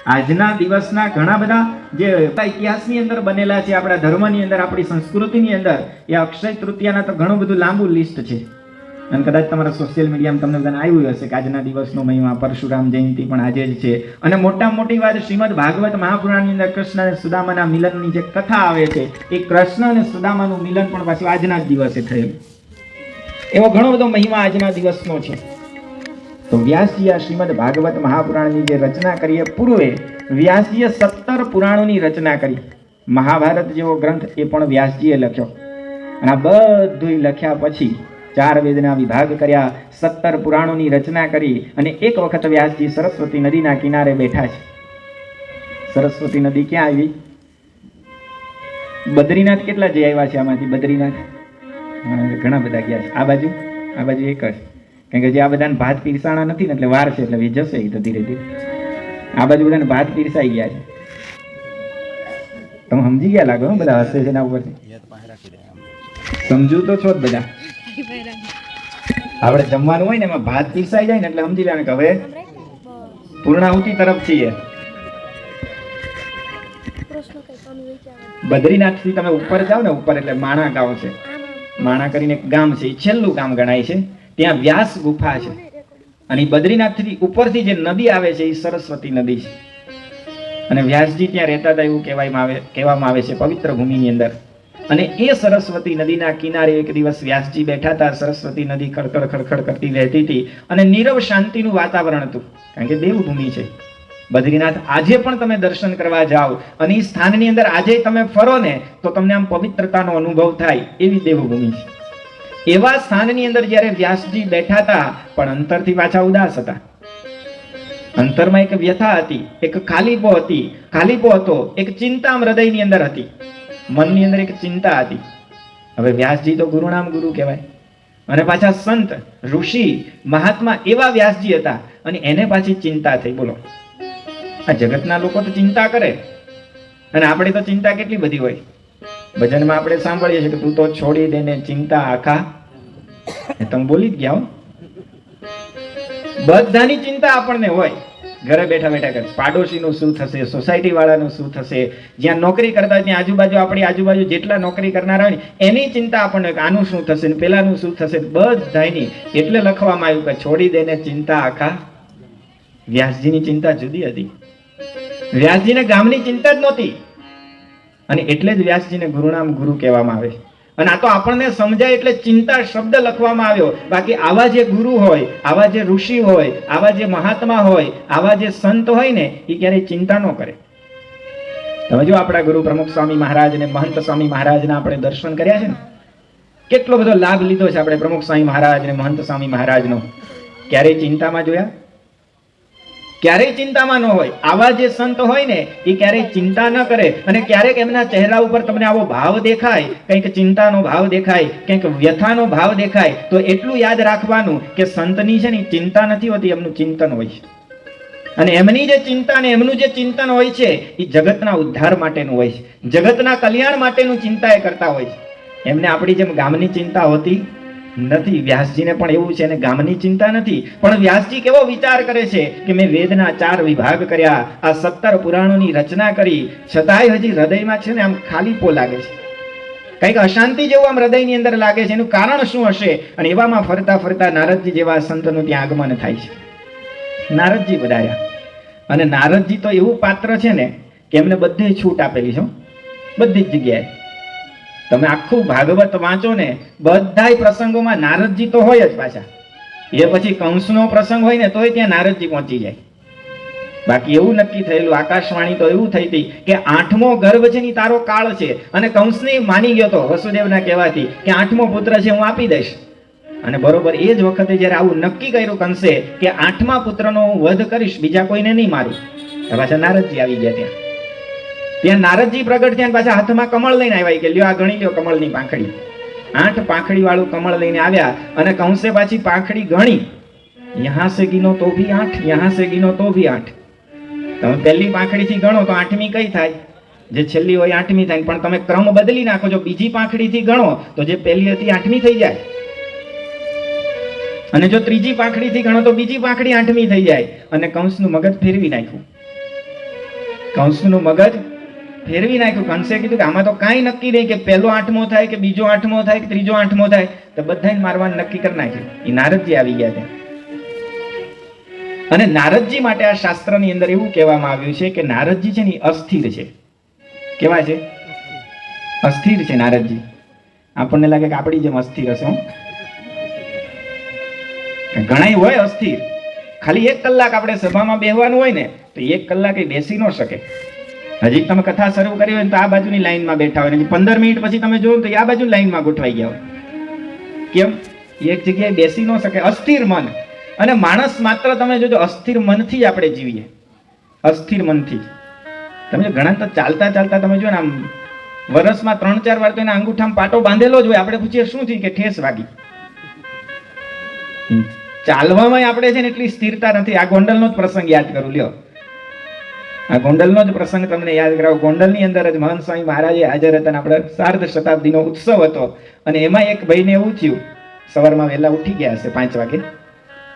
આજના દિવસના ઘણા બધા જે ઇતિહાસની અંદર બનેલા છે, આપણા ધર્મની અંદર, આપણી સંસ્કૃતિની અંદર, એ અક્ષય તૃતીયાના તો ઘણું બધું લાંબુ લિસ્ટ છે. અને કદાચ તમારા સોશિયલ મીડિયામાં તમને બધાને આવ્યું હશે કે આજના દિવસનો મહિમા પરશુરામ જયંતિ પણ આજે જ છે. અને મોટામાં મોટી વાત, શ્રીમદ ભાગવત મહાપુરાણની અંદર કૃષ્ણ અને સુદામાના મિલનની જે કથા આવે છે, એ કૃષ્ણ અને સુદામાનું મિલન પણ પાછું આજના જ દિવસે થયેલું. એવો ઘણો બધો મહિમા આજના દિવસનો છે. તો વ્યાસજી આ શ્રીમદ ભાગવત મહાપુરાણની જે રચના કરી, એ પૂર્વે વ્યાસજીએ 17 પુરાણોની રચના કરી. મહાભારત જેવો ગ્રંથ એ પણ વ્યાસજીએ લખ્યો. અને આ બધું લખ્યા પછી 4 વેદના વિભાગ કર્યા, 17 પુરાણોની રચના કરી. અને એક વખત વ્યાસજી સરસ્વતી નદીના કિનારે બેઠા છે. સરસ્વતી નદી ક્યાં આવી? બદ્રીનાથ કેટલા જઈ આવ્યા છે આમાંથી? બદ્રીનાથ ઘણા બધા ગયા છે. આ બાજુ એક જ, કારણ કે જે આ બધાને ભાત પીરસાણા નથી ને, એટલે વાર છે, એટલે જશે એ તો ધીરે ધીરે. આ બાજુ બધાને ભાત પીરસાઈ ગયા છે. તમે સમજી ગયા લાગો, બધા હસે છે એના ઉપરથી. સમજુ તો છો જ બધા. આપણે જમવાનું હોય ને, એમાં ભાત પીરસાઈ જાય ને, એટલે સમજી લેવાનું કે હવે પૂર્ણાહુતિ તરફ છીએ. બદ્રીનાથ થી તમે ઉપર જાઓ ને, ઉપર એટલે માણા ગામ છે. માણા કરીને એક ગામ છે, એ છેલ્લું ગામ ગણાય છે. ત્યાં વ્યાસ ગુફા છે. અને બદ્રીનાથ થી ઉપરથી જે નદી આવે છે, એ સરસ્વતી નદી છે. અને વ્યાસજી ત્યાં રહેતા હતા એવું કહેવામાં આવે છે પવિત્ર ભૂમિની અંદર. અને એ સરસ્વતી નદીના કિનારે એક દિવસ વ્યાસજી બેઠા હતા. સરસ્વતી નદી ખડખડ ખડખડ કરતી વહેતી હતી અને નીરવ શાંતિનું વાતાવરણ હતું. કારણ કે દેવભૂમિ છે બદ્રીનાથ. આજે પણ તમે દર્શન કરવા જાઓ અને એ સ્થાનની અંદર આજે તમે ફરો ને, તો તમને આમ પવિત્રતાનો અનુભવ થાય એવી દેવભૂમિ છે. એવા સ્થાનની અંદર જ્યારે વ્યાસજી બેઠા હતા, પણ અંતરથી પાછા ઉદાસ હતા. અંતરમાં એક વ્યથા હતી, એક ખાલીપો હતો, એક ચિંતા હૃદયની અંદર હતી. મનની અંદર એક ચિંતા હતી. હવે વ્યાસજી તો ગુરુનામ ગુરુ કહેવાય, અને પાછા સંત, ઋષિ, મહાત્મા એવા વ્યાસજી હતા. અને એને પાછી ચિંતા થઈ. બોલો, આ જગતના લોકો તો ચિંતા કરે, અને આપણે તો ચિંતા કેટલી બધી હોય. ભજનમાં આપણે સાંભળીએ છીએ કે તું તો છોડી દે ને ચિંતા આખા. તમે બોલી જ ગયા હો. બધાની ચિંતા આપણને હોય. ઘરે બેઠા બેઠા કરે, પાડોશીનું શું થશે, સોસાયટી વાળાનું શું થશે, જ્યાં નોકરી કરતા હોય ત્યાં આપણી આજુબાજુ જેટલા નોકરી કરનારા હોય ને, એની ચિંતા આપણને, આનું શું થશે ને પેલાનું શું થશે, બધાની. એટલે લખવામાં આવ્યું કે છોડી દે ને ચિંતા આખા. વ્યાસજીની ચિંતા જુદી હતી. વ્યાસજીને ગામની ચિંતા જ નહોતી. અને એટલે જ વ્યાસજીને ગુરુનામ ગુરુ કહેવામાં આવે. અને આ તો આપણને સમજાય એટલે ચિંતા શબ્દ લખવામાં આવ્યો. બાકી આવા જે ગુરુ હોય, આવા જે ઋષિ હોય, આવા જે મહાત્મા હોય, આવા જે સંત હોય ને, એ ક્યારેય ચિંતા ન કરે. તમે જો આપણા ગુરુ પ્રમુખ સ્વામી મહારાજ અને મહંત સ્વામી મહારાજના આપણે દર્શન કર્યા છે ને, કેટલો બધો લાભ લીધો છે આપણે પ્રમુખ સ્વામી મહારાજ અને મહંત સ્વામી મહારાજનો. ક્યારેય ચિંતામાં જોયા? ક્યારેય ચિંતામાં ન હોય. આવા જે સંત હોય ને, એ ક્યારેય ચિંતા ન કરે. અને ક્યારેક એમના ચહેરા ઉપર તમને આવો ભાવ દેખાય, કંઈક ચિંતાનો ભાવ દેખાય, કંઈક વ્યથાનો ભાવ દેખાય, તો એટલું યાદ રાખવાનું કે સંતની છે ને ચિંતા નથી હોતી, એમનું ચિંતન હોય છે. અને એમની જે ચિંતા ને એમનું જે ચિંતન હોય છે, એ જગતના ઉદ્ધાર માટેનું હોય છે, જગતના કલ્યાણ માટેનું ચિંતા એ કરતા હોય છે. એમને આપણી જેમ ગામની ચિંતા હોતી નથી. વ્યાસજીને પણ એવું છે, અને ગામની ચિંતા નથી. પણ વ્યાસજી કેવો વિચાર કરે છે કે મેં વેદના 4 વિભાગ કર્યા, આ 17 પુરાણોની રચના કરી, છતાંય હજી હૃદયમાં છે ને આમ ખાલીપો લાગે છે, કંઈક અશાંતિ જેવું આમ હૃદયની અંદર લાગે છે. એનું કારણ શું હશે? અને એવામાં ફરતા ફરતા નારદજી જેવા સંતનું ત્યાં આગમન થાય છે. નારદજી પધાર્યા. અને નારદજી તો એવું પાત્ર છે ને કે એમને બધે છૂટ આપેલી છે, બધી જ જગ્યાએ. તમે આખું ભાગવત વાંચો ને, બધાય પ્રસંગોમાં નારદજી તો હોય જ પાછા. એ પછી કંસનો પ્રસંગ હોય ને, તોય ત્યાં નારદજી પહોંચી જાય. બાકી એવું નક્કી થયેલું, આકાશવાણી તો એવું થઈ હતી કે 8મો ગર્ભ છે ની તારો કાળ છે. અને કંસને માની ગયો તો વસુદેવના કહેવાથી કે 8મો પુત્ર છે હું આપી દઈશ. અને બરોબર એ જ વખતે જયારે આવું નક્કી કર્યું કંસે કે 8મા પુત્રનો હું વધ કરીશ, બીજા કોઈને નહીં મારું, પાછા નારદજી આવી ગયા. ત્યાં નારદજી પ્રગટ થયા, પાછા હાથમાં કમળ લઈને આવ્યા કે લ્યો આ ગણી લ્યો કમળની પાંખડી. 8 પાંખડી વાળું કમળ લઈને આવ્યા. અને કંસે પાછી પાંખડી ગણી. યહાં સે ગીનો તો ભી 8, યહાં સે ગીનો તો ભી 8. તમે પહેલી પાંખડીથી ગણો તો 8મી કઈ થાય? જે છેલ્લી હોય 8મી થાય. પણ તમે ક્રમ બદલી નાખો, જો બીજી પાંખડીથી ગણો તો જે પહેલી હતી 8મી થઈ જાય. અને જો ત્રીજી પાંખડીથી ગણો તો બીજી પાંખડી 8મી થઈ જાય. અને કંસનું મગજ ફેરવી નાખ્યું. કંસનું મગજ ફેરવી નાખ્યું. કંસે કીધું કે આમાં તો કાંઈ નક્કી નહીં કે પહેલો આઠમો થાય કે બીજો આઠમો થાય કે ત્રીજો આઠમો થાય, તો બધાને મારવાનું નક્કી કરી નાખ્યું. એ નારદજી આવી ગયા છે. અને નારદજી માટે આ શાસ્ત્રની અંદર એવું કહેવામાં આવ્યું છે કે નારદજી છે ને અસ્થિર છે. કેવા છે? અસ્થિર છે નારદજી. આપણને લાગે કે આપણી જેમ અસ્થિર હશે. ઘણા હોય અસ્થિર. ખાલી 1 કલાક આપણે સભામાં બેહવાનું હોય ને તો 1 કલાક બેસી ન શકે. હજી તમે કથા શરૂ કરી હોય તો આ બાજુની લાઈનમાં બેઠા હોય, 15 મિનિટ પછી તમે જોવો તો આ બાજુ લાઈનમાં ગોઠવાઈ ગયા હોય. કેમ? એક જગ્યાએ બેસી ન શકે. અસ્થિર મન. અને માણસ માત્ર તમે જોજો અસ્થિર મનથી જ આપણે જીવીએ. અસ્થિર મનથી તમે ઘણા તો ચાલતા ચાલતા તમે જો ને આમ વર્ષમાં 3-4 વાર તો એના અંગૂઠામાં પાટો બાંધેલો જ હોય. આપણે પૂછીએ શું થયું કે ઠેસ વાગી. ચાલવામાં આપણે છે ને એટલી સ્થિરતા નથી. આ ગોંડલનો જ પ્રસંગ યાદ કરું લ્યો. આ ગોંડલનો જ પ્રસંગ તમને યાદ કરાવો. ગોંડલની અંદર જ મહંત સ્વામી મહારાજે હાજર હતા. આપણે સાર્ધ શતાબ્દીનો ઉત્સવ હતો. અને એમાં એક ભાઈને એવું થયું, સવારમાં વહેલા ઉઠી ગયા હશે 5 વાગે,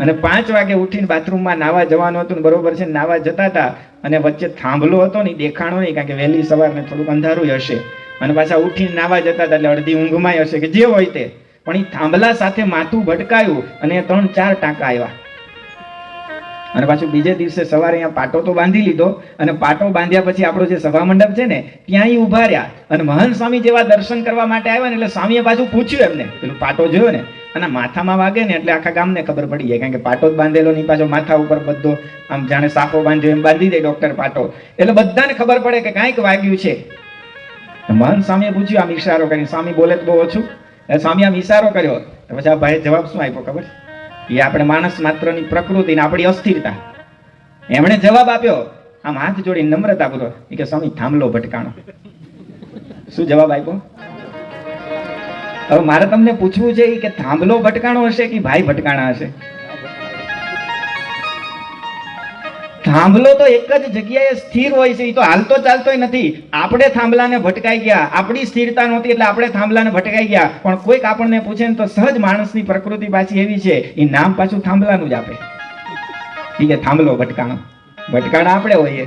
અને 5 વાગે ઉઠીને બાથરૂમમાં નાવા જવાનું હતું. બરોબર છે, નાવા જતા હતા અને વચ્ચે થાંભલો હતો ને, દેખાણો નહીં, કારણ કે વહેલી સવારને થોડુંક અંધારું હશે. અને પાછા ઉઠીને નાવા જતા હતા એટલે અડધી ઊંઘમાં હશે કે જે હોય તે, પણ એ થાંભલા સાથે માથું ભટકાયું અને 3-4 ટાંકા આવ્યા. અને પાછું બીજે દિવસે સવારે અહીંયા પાટો તો બાંધી લીધો. અને પાટો બાંધ્યા પછી આપણો જે સભા મંડપ છે ને ત્યાં ઉભા રહ્યા. અને મહંત સ્વામી જેવા દર્શન કરવા માટે આવ્યા ને એટલે સ્વામીએ પાછું પૂછ્યું એમને, પેલું પાટો જોયો ને, અને માથામાં વાગે ને એટલે આખા ગામને ખબર પડી જાય, કારણ કે પાટો જ બાંધેલો નહીં, પાછો માથા ઉપર બધો આમ જાણે સાફો બાંધ્યો એમ બાંધી દે ડોક્ટર પાટો. એટલે બધાને ખબર પડે કે કાંઈક વાગ્યું છે. મહંત સ્વામીએ પૂછ્યું આમ ઈશારો કરીને. સ્વામી બોલે તો બહુ ઓછું. સ્વામી આમ ઈશારો કર્યો. પછી આ ભાઈ જવાબ શું આપ્યો ખબર? એ આપણે માણસ માત્રની પ્રકૃતિ ને આપણી અસ્થિરતા. એમણે જવાબ આપ્યો આમ હાથ જોડીને નમ્રતાપૂર્વક કે સ્વામી થાંભલો ભટકાણો. શું જવાબ આપ્યો? હવે મારે તમને પૂછવું છે કે થાંભલો ભટકાણો હશે કે ભાઈ ભટકાણા હશે? થાંભલો તો એક જ જગ્યાએ સ્થિર હોય છે, એ તો હાલતો ચાલતોય નથી. આપણે થાંભલાને ભટકાઈ ગયા, આપણી સ્થિરતા નહોતી એટલે આપણે થાંભલાને ભટકાઈ ગયા. પણ કોઈક આપણને પૂછે ને તો સહજ માણસની પ્રકૃતિ પાછી એવી છે, એ નામ પાછું થાંભલાનું જ આપે. ઠીક છે, થાંભલો ભટકાણો. ભટકાણા આપણે હોઈએ.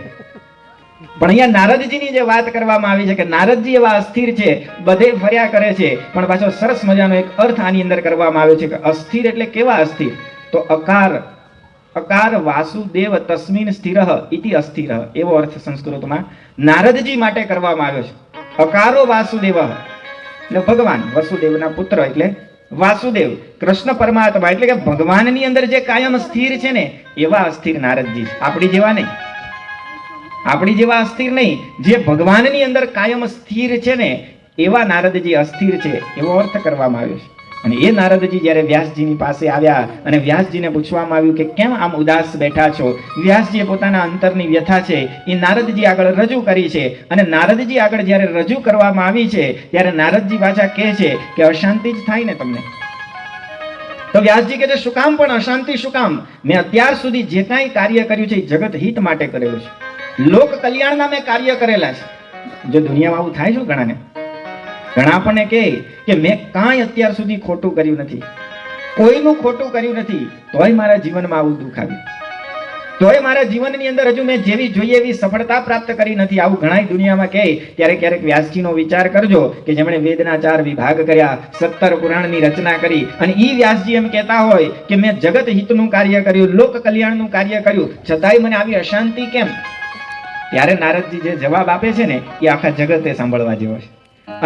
પણ અહીંયા નારદજીની જે વાત કરવામાં આવી છે કે નારદજી એવા અસ્થિર છે, બધે ફર્યા કરે છે, પણ પાછો સરસ મજાનો એક અર્થ આની અંદર કરવામાં આવ્યો છે કે અસ્થિર એટલે કેવા અસ્થિર? તો અકાર વાસુદેવ તસ્મિન સ્થિરઃ ઇતિ અસ્થિરઃ, એવો અર્થ સંસ્કૃતમાં નારદજી માટે કરવામાં આવ્યો છે. અકારો વાસુદેવ એટલે ભગવાન, વસુદેવના પુત્ર એટલે વાસુદેવ, કૃષ્ણ પરમાત્મા એટલે કે ભગવાનની અંદર જે કાયમ સ્થિર છે ને એવા અસ્થિર નારદજી. આપણી જેવા નહીં, આપણી જેવા અસ્થિર નહીં, જે ભગવાનની અંદર કાયમ સ્થિર છે ને એવા નારદજી અસ્થિર છે, એવો અર્થ કરવામાં આવ્યો છે. અને એ નારદજી જ્યારે વ્યાસજીની પાસે આવ્યા અને વ્યાસજીને પૂછવામાં આવ્યું કે કેમ આમ ઉદાસ બેઠા છો, વ્યાસજીએ પોતાના અંતરની વ્યથા છે એ નારદજી આગળ રજૂ કરી છે. અને નારદજી આગળ જ્યારે રજૂ કરવામાં આવી છે ત્યારે નારદજી પાછા કહે છે કે અશાંતિ જ થાય ને તમને. તો વ્યાસજી કહે છે શું કામ? પણ અશાંતિ શું કામ? મેં અત્યાર સુધી જે કાંઈ કાર્ય કર્યું છે એ જગત હિત માટે કરેલું છે, લોક કલ્યાણના મેં કાર્ય કરેલા છે. જો દુનિયામાં આવું થાય છે ઘણાને, ઘણા આપણને કહે કે મેં કાંઈ અત્યાર સુધી ખોટું કર્યું નથી, કોઈનું ખોટું કર્યું નથી, તોય મારા જીવનમાં આવું દુઃખ આવ્યું, તોય મારા જીવનની અંદર હજુ મેં જેવી જોઈએ એવી સફળતા પ્રાપ્ત કરી નથી. આવું ઘણા દુનિયામાં કહે. ત્યારે ક્યારેક વ્યાસજીનો વિચાર કરજો કે જેમણે વેદના 4 વિભાગ કર્યા, 17 પુરાણની રચના કરી, અને ઈ વ્યાસજી એમ કહેતા હોય કે મેં જગત હિતનું કાર્ય કર્યું, લોક કલ્યાણનું કાર્ય કર્યું, છતાંય મને આવી અશાંતિ કેમ? ત્યારે નારદજી જે જવાબ આપે છે ને એ આખા જગતે સાંભળવા જેવો છે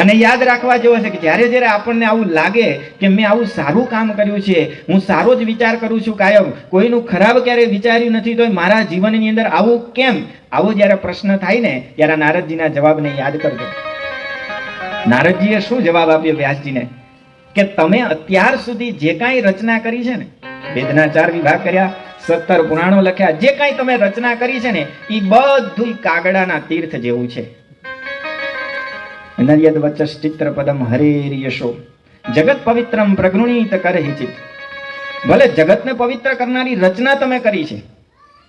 અને યાદ રાખવા જેવો છે કે જ્યારે જ્યારે આપણને આવું લાગે કે મેં આવું સારું કામ કર્યું છે, હું સારો જ વિચાર કરું છું કાયમ, કોઈનું ખરાબ ક્યારેય વિચાર્યું નથી, તો મારા જીવનની અંદર આવું કેમ? આવો જ્યારે પ્રશ્ન થાય ને ત્યારે નારદજીના જવાબને યાદ કરજો. નારદજીએ શું જવાબ આપ્યો વ્યાસજીને કે તમે અત્યાર સુધી જે કાંઈ રચના કરી છે ને, વેદના 4 વિભાગ કર્યા, 17 પુરાણો લખ્યા, જે કાંઈ તમે રચના કરી છે ને એ બધું કાગડાના તીર્થ જેવું છે. નર્યદ વચસ ચિત્રપદમ હરેર્યશો જગત પવિત્રમ પ્રગૃણીત કરહિચિત. ભલે જગતને પવિત્ર કરનારી રચના તમે કરી છે,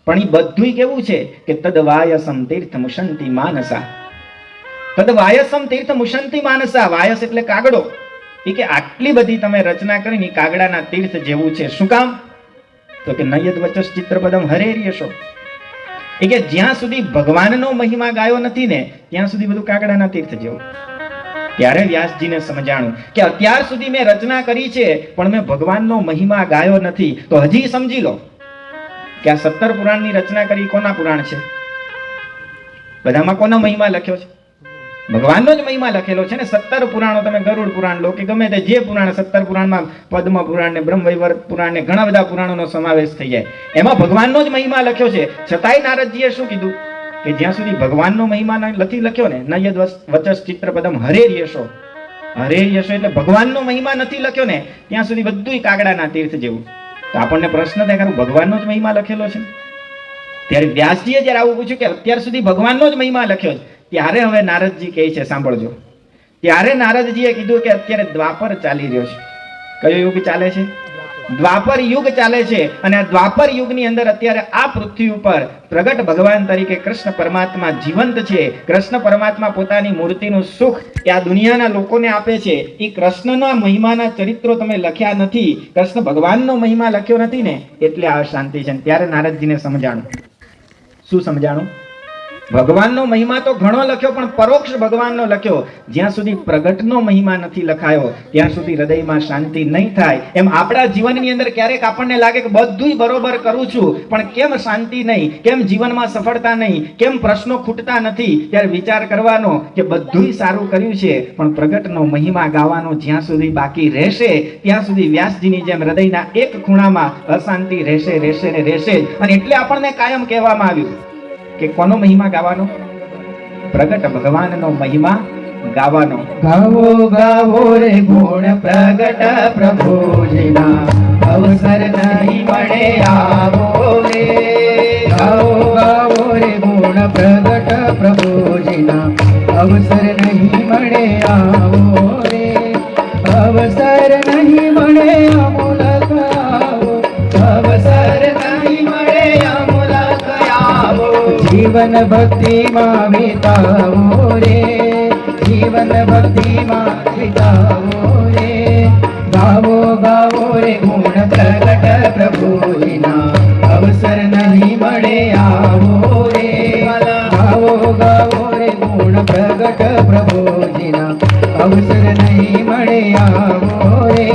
પણ એ બધું કેવું છે કે તદ વાયસમ તીર્થ મુશંતિ માનસા. તદ વાયસમ તીર્થ મુશંતિ માનસા. વાયસ એટલે કાગડો. એ કે આટલી બધી તમે રચના કરીને કાગડાના તીર્થ જેવું છે. શું કામ? તો કે નયદ વચસ ચિત્રપદમ હરેર્યશો. એ કે જ્યાં સુધી ભગવાનનો મહિમા ગાયો નથી ને ત્યાં સુધી બધું કાગડાના તીર્થ જેવું. ત્યારે વ્યાસજીને સમજાણું કે અત્યાર સુધી મેં રચના કરી છે પણ મેં ભગવાનનો મહિમા ગાયો નથી. તો હજી સમજી લો કે આ 17 પુરાણની રચના કરી કોના પુરાણ છે? બધામાં કોનો મહિમા લખ્યો છે? ભગવાનનો જ મહિમા લખેલો છે ને. 17 પુરાણો, તમે ગરુડ પુરાણ લો કે ગમે તે જે પુરાણ, 17 પુરાણમાં પદ્મ પુરાણ ને બ્રહ્મવૈવર્ત પુરાણ ને ઘણા બધા પુરાણોનો સમાવેશ થઈ જાય. એમાં ભગવાનનો જ મહિમા લખ્યો છે. છતાંય નારદજીએ શું કીધું કે જ્યાં સુધી ભગવાનનો મહિમા નથી લખ્યો ને, ન યદ વચસ ચિત્રપદમ હરેર્યશો, હરેર્યશો એટલે ભગવાનનો મહિમા નથી લખ્યો ને ત્યાં સુધી બધુંય કાગડાના તીર્થ જેવું. તો આપણને પ્રશ્ન થાય કે ભગવાનનો જ મહિમા લખેલો છે. ત્યારે વ્યાસજીએ જ્યારે આવું પૂછ્યું કે અત્યાર સુધી ભગવાનનો જ મહિમા લખ્યો છે, ત્યારે હવે નારદજી કહે છે, સાંભળજો. ત્યારે નારદજીએ કીધું કે અત્યારે દ્વાપર ચાલી રહ્યો છે. કયો યુગ ચાલે છે? દ્વાપર યુગ ચાલે છે. અને આ દ્વાપર યુગની અંદર અત્યારે આ પૃથ્વી ઉપર પ્રગટ ભગવાન તરીકે કૃષ્ણ પરમાત્મા જીવંત છે. કૃષ્ણ પરમાત્મા પોતાની મૂર્તિનું સુખ એ આ દુનિયાના લોકોને આપે છે. એ કૃષ્ણના મહિમાના ચરિત્રો તમે લખ્યા નથી, કૃષ્ણ ભગવાનનો મહિમા લખ્યો નથી ને, એટલે આ શાંતિ છે. ત્યારે નારદજીને સમજાણું. શું સમજાણું? ભગવાનનો મહિમા તો ઘણો લખ્યો પણ પરોક્ષ ભગવાનનો લખ્યો. જ્યાં સુધી પ્રગટનો મહિમા નથી લખાયો ત્યાં સુધી હૃદયમાં શાંતિ નહીં થાય. એમ આપણા જીવનની અંદર ક્યારેક આપણને લાગે કે બધુંય બરોબર કરું છું પણ કેમ શાંતિ નહીં, કેમ જીવનમાં સફળતા નહીં, કેમ પ્રશ્નો ખૂટતા નથી, ત્યારે વિચાર કરવાનો કે બધુંય સારું કર્યું છે પણ પ્રગટનો મહિમા ગાવાનો જ્યાં સુધી બાકી રહેશે ત્યાં સુધી વ્યાસજીની જેમ હૃદયના એક ખૂણામાં અશાંતિ રહેશે રહેશે ને રહેશે. અને એટલે આપણને કાયમ કહેવામાં આવ્યું કે કોનો મહિમા ગાવાનો? પ્રગટ ભગવાનનો મહિમા ગાવાનો. ગાવો ગાવો રે ગુણ પ્રગટ પ્રભુજીના, અવસર નહીં મળે આવો રે. ગાવો ગાવો રે ગુણ પ્રગટ પ્રભુજીના, અવસર નહીં મળે આવો રે. અવસર નહીં મળે અમૂલક આવો, અવસર નહીં મળે અમૂલક આવો. જીવન ભક્તિમાં વિતાવો રે, જીવન ભક્તિમાં વિતાવો રે. ગાવો ગાવો રે ગુણ પ્રગટ પ્રભુજીના, અવસર નહીં મળે આવો રે. ગાવો ગાવો રે ગુણ પ્રગટ પ્રભુજીના, અવસર નહીં મળે આવો રે.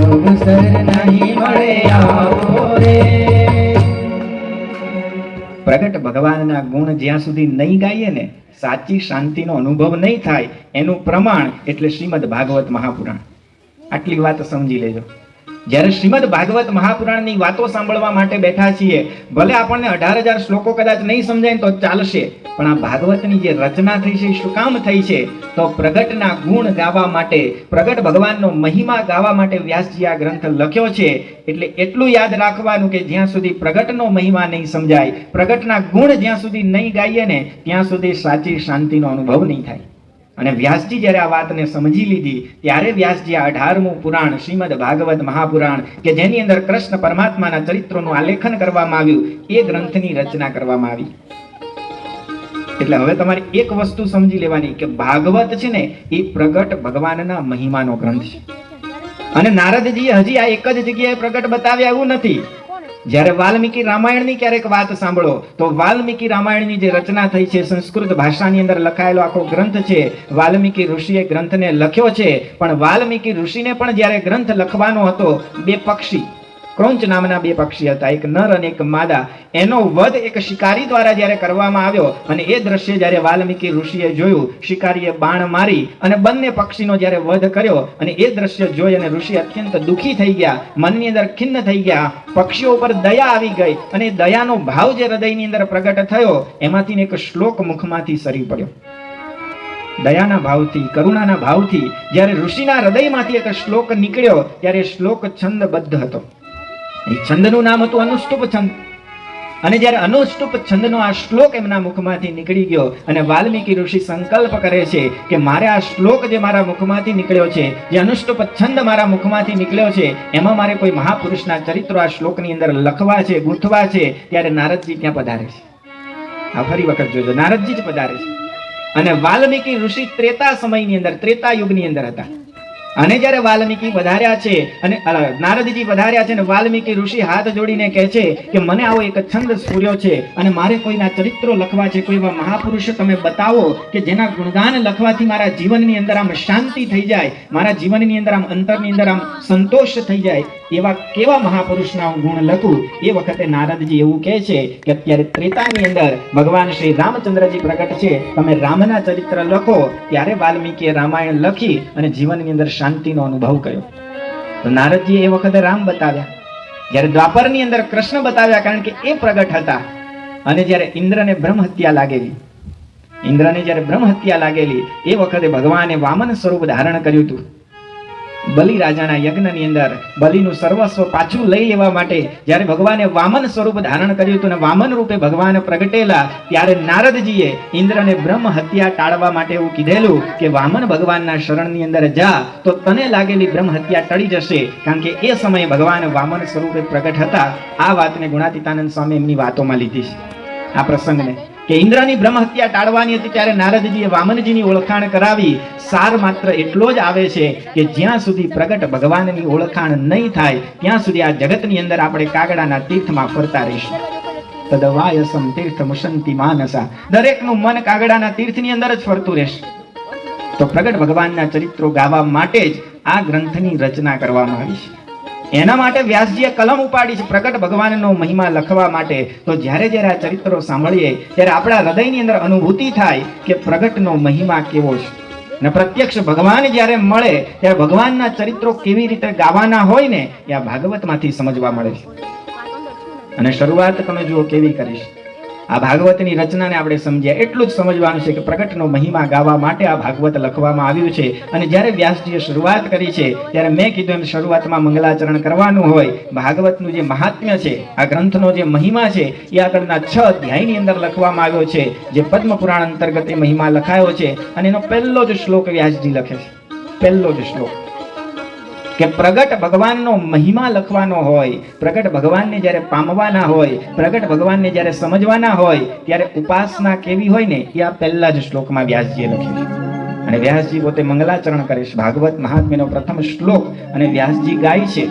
અવસર નહીં મળે આવો રે. પ્રગટ ભગવાનના ગુણ જ્યાં સુધી નહીં ગાઈએ ને સાચી શાંતિનો અનુભવ નહીં થાય. એનું પ્રમાણ એટલે શ્રીમદ ભાગવત મહાપુરાણ. આટલી વાત સમજી લેજો. જ્યારે શ્રીમદ ભાગવત મહાપુરાણની વાતો સાંભળવા માટે બેઠા છીએ, ભલે આપણને 18,000 શ્લોકો કદાચ નહીં સમજાય તો ચાલશે, પણ આ ભાગવતની જે રચના થઈ છે શું કામ થઈ છે? તો પ્રગટના ગુણ ગાવા માટે, પ્રગટ ભગવાનનો મહિમા ગાવા માટે વ્યાસજી આ ગ્રંથ લખ્યો છે. એટલે એટલું યાદ રાખવાનું કે જ્યાં સુધી પ્રગટનો મહિમા નહીં સમજાય, પ્રગટના ગુણ જ્યાં સુધી નહીં ગાઈએ ને ત્યાં સુધી સાચી શાંતિનો અનુભવ નહીં થાય. અને વ્યાસજી જ્યારે આ વાતને સમજી લીધી ત્યારે વ્યાસજી આ 18મું પુરાણ શ્રીમદ ભાગવત મહાપુરાણ કે જેની અંદર કૃષ્ણ પરમાત્માના ચરિત્રોનું આલેખન કરવામાં આવ્યું, એ ગ્રંથની રચના કરવામાં આવી. એટલે હવે તમારે એક વસ્તુ સમજી લેવાની કે ભાગવત છે ને એ પ્રગટ ભગવાનના મહિમાનો ગ્રંથ છે. અને નારદજીએ હજી આ એક જ જગ્યાએ પ્રગટ બતાવ્યા એવું નથી. જ્યારે વાલ્મીકી રામાયણની ક્યારેક વાત સાંભળો તો વાલ્મીકી રામાયણની જે રચના થઈ છે સંસ્કૃત ભાષાની અંદર લખાયેલો આખો ગ્રંથ છે. વાલ્મીકી ઋષિએ ગ્રંથને લખ્યો છે, પણ વાલ્મીકી ઋષિને પણ જ્યારે ગ્રંથ લખવાનો હતો, બે પક્ષી, ક્રોંચ નામના બે પક્ષી હતા, એક નર અને એક માદા. એનો વધ એક શિકારી દ્વારા જ્યારે કરવામાં આવ્યો અને એ દ્રશ્ય જ્યારે વાલ્મીકી ઋષિએ જોયું, શિકારીએ બાણ મારી અને બંને પક્ષીનો જ્યારે વધ કર્યો અને એ દ્રશ્ય જોઈ અને ઋષિ અત્યંત દુઃખી થઈ ગયા, મનની અંદર ખિન્ન થઈ ગયા. પક્ષીઓ ઉપર દયા આવી ગઈ અને દયાનો ભાવ જે હૃદયની અંદર પ્રગટ થયો એમાંથી એક શ્લોક મુખમાંથી સરી પડ્યો. દયાના ભાવથી, કરુણાના ભાવથી જ્યારે ઋષિના હૃદયમાંથી એક શ્લોક નીકળ્યો ત્યારે શ્લોક છંદબદ્ધ હતો. એ છંદનું નામ હતું અનુષ્ટુપ છંદ. અને જ્યારે અનુષ્ટુપ છંદનો આ શ્લોક એમના મુખમાંથી નીકળી ગયો અને વાલ્મીકી ઋષિ સંકલ્પ કરે છે કે મારે આ શ્લોક જે મારા મુખમાંથી નીકળ્યો છે, જે અનુષ્ટુપ છંદ મારા મુખમાંથી નીકળ્યો છે, એમાં મારે કોઈ મહાપુરુષના ચરિત્રો આ શ્લોકની અંદર લખવા છે, ગૂંથવા છે. ત્યારે નારદજી ત્યાં પધારે છે. આ ફરી વખત જોજો, નારદજી જ પધારે છે. અને વાલ્મીકી ઋષિ ત્રેતા સમયની અંદર, ત્રેતા યુગની અંદર હતા. અને જ્યારે વાલ્મીકી વધાર્યા છે અને નારદજી વધાર્યા છે અને વાલ્મીકી ઋષિ હાથ જોડીને કહે છે કે મને આવો એક છંદ સ્ફુર્યો છે અને મારે કોઈના ચરિત્રો લખવા છે, કોઈ એવા મહાપુરુષ તમે બતાવો કે જેના ગુણગાન લખવાથી મારા જીવનની અંદર આમ શાંતિ થઈ જાય, મારા જીવનની અંદર આમ અંતરની અંદર આમ સંતોષ થઈ જાય, એવા કેવા મહાપુરુષના હું ગુણ લખું. એ વખતે નારદજી એવું કહે છે કે અત્યારે ત્રેતાની અંદર ભગવાન શ્રી રામચંદ્રજી પ્રગટ છે, તમે રામના ચરિત્ર લખો. ત્યારે વાલ્મીકીએ રામાયણ લખી અને જીવનની અંદર શાંતિનો અનુભવ કર્યો. તો નારદજીએ એ વખતે રામ બતાવ્યા, જ્યારે દ્વાપરની અંદર કૃષ્ણ બતાવ્યા, કારણ કે એ પ્રગટ હતા. અને જ્યારે ઇન્દ્રને બ્રહ્મ હત્યા લાગેલી, ઇન્દ્રને જ્યારે બ્રહ્મ હત્યા લાગેલી એ વખતે ભગવાને વામન સ્વરૂપ ધારણ કર્યું હતું. બલિ રાજાના યજ્ઞની અંદર બલિનું સર્વસ્વ પાછું લઈ લેવા માટે જ્યારે ભગવાને વામન સ્વરૂપ ધારણ કર્યું હતું અને વામન રૂપે ભગવાન પ્રગટેલા, ત્યારે નારદજીએ ઇન્દ્રને બ્રહ્મ હત્યા ટાળવા માટે એવું કીધેલું કે વામન ભગવાનના શરણની અંદર જા તો તને લાગેલી બ્રહ્મ હત્યા ટળી જશે, કારણ કે એ સમયે ભગવાન વામન સ્વરૂપે પ્રગટ હતા. આ વાતને ગુણાતીતાનંદ સ્વામી એમની વાતોમાં લીધી છે. આ પ્રસંગને કે ઇન્દ્રની બ્રહ્મ હત્યા ટાળવાની હતી ત્યારે નારદજીએ વામનજીની ઓળખાણ કરાવી. સાર માત્ર એટલો જ આવે છે કે જ્યાં સુધી પ્રગટ ભગવાનની ઓળખાણ નહીં થાય ત્યાં સુધી આ જગતની અંદર આપણે કાગડાના તીર્થમાં ફરતા રહીશું. તદવાયસમ તીર્થ મુશંતિ માનસા, દરેકનું મન કાગડાના તીર્થની અંદર જ ફરતું રહેશે. તો પ્રગટ ભગવાનના ચરિત્રો ગાવા માટે જ આ ગ્રંથની રચના કરવામાં આવી છે. એના માટે વ્યાસજીએ કલમ ઉપાડી છે પ્રગટ ભગવાનનો મહિમા લખવા માટે. તો જ્યારે જ્યારે આ ચરિત્રો સાંભળીએ ત્યારે આપણા હૃદયની અંદર અનુભૂતિ થાય કે પ્રગટનો મહિમા કેવો છે. ને પ્રત્યક્ષ ભગવાન જ્યારે મળે ત્યારે ભગવાનના ચરિત્રો કેવી રીતે ગાવાના હોય ને એ આ ભાગવતમાંથી સમજવા મળે છે. અને શરૂઆત તમે જુઓ કેવી કરીશ. આ ભાગવતની રચનાને આપણે સમજ્યા એટલું જ સમજવાનું છે કે પ્રગટનો મહિમા ગાવા માટે આ ભાગવત લખવામાં આવ્યું છે. અને જ્યારે વ્યાસજીએ શરૂઆત કરી છે ત્યારે મેં કીધું એમ શરૂઆતમાં મંગલાચરણ કરવાનું હોય. ભાગવતનું જે મહાત્મ્ય છે, આ ગ્રંથનો જે મહિમા છે એ આગળના 6 અધ્યાયની અંદર લખવામાં આવ્યો છે, જે પદ્મ પુરાણ અંતર્ગત એ મહિમા લખાયો છે. અને એનો પહેલો જ શ્લોક વ્યાસજી લખે છે, પહેલો જ શ્લોક કે પ્રગટ ભગવાનનો મહિમા લખવાનો હોય, પ્રગટ ભગવાનને જ્યારે પામવાના હોય, પ્રગટ ભગવાનને જ્યારે સમજવાના હોય ત્યારે ઉપાસના કેવી હોય ને એ આ પહેલા જ શ્લોકમાં વ્યાસજીએ લખ્યું છે. અને વ્યાસજી પોતે મંગલાચરણ કરે છે. ભાગવત મહાત્મ્યનો પ્રથમ શ્લોક અને વ્યાસજી ગાય છે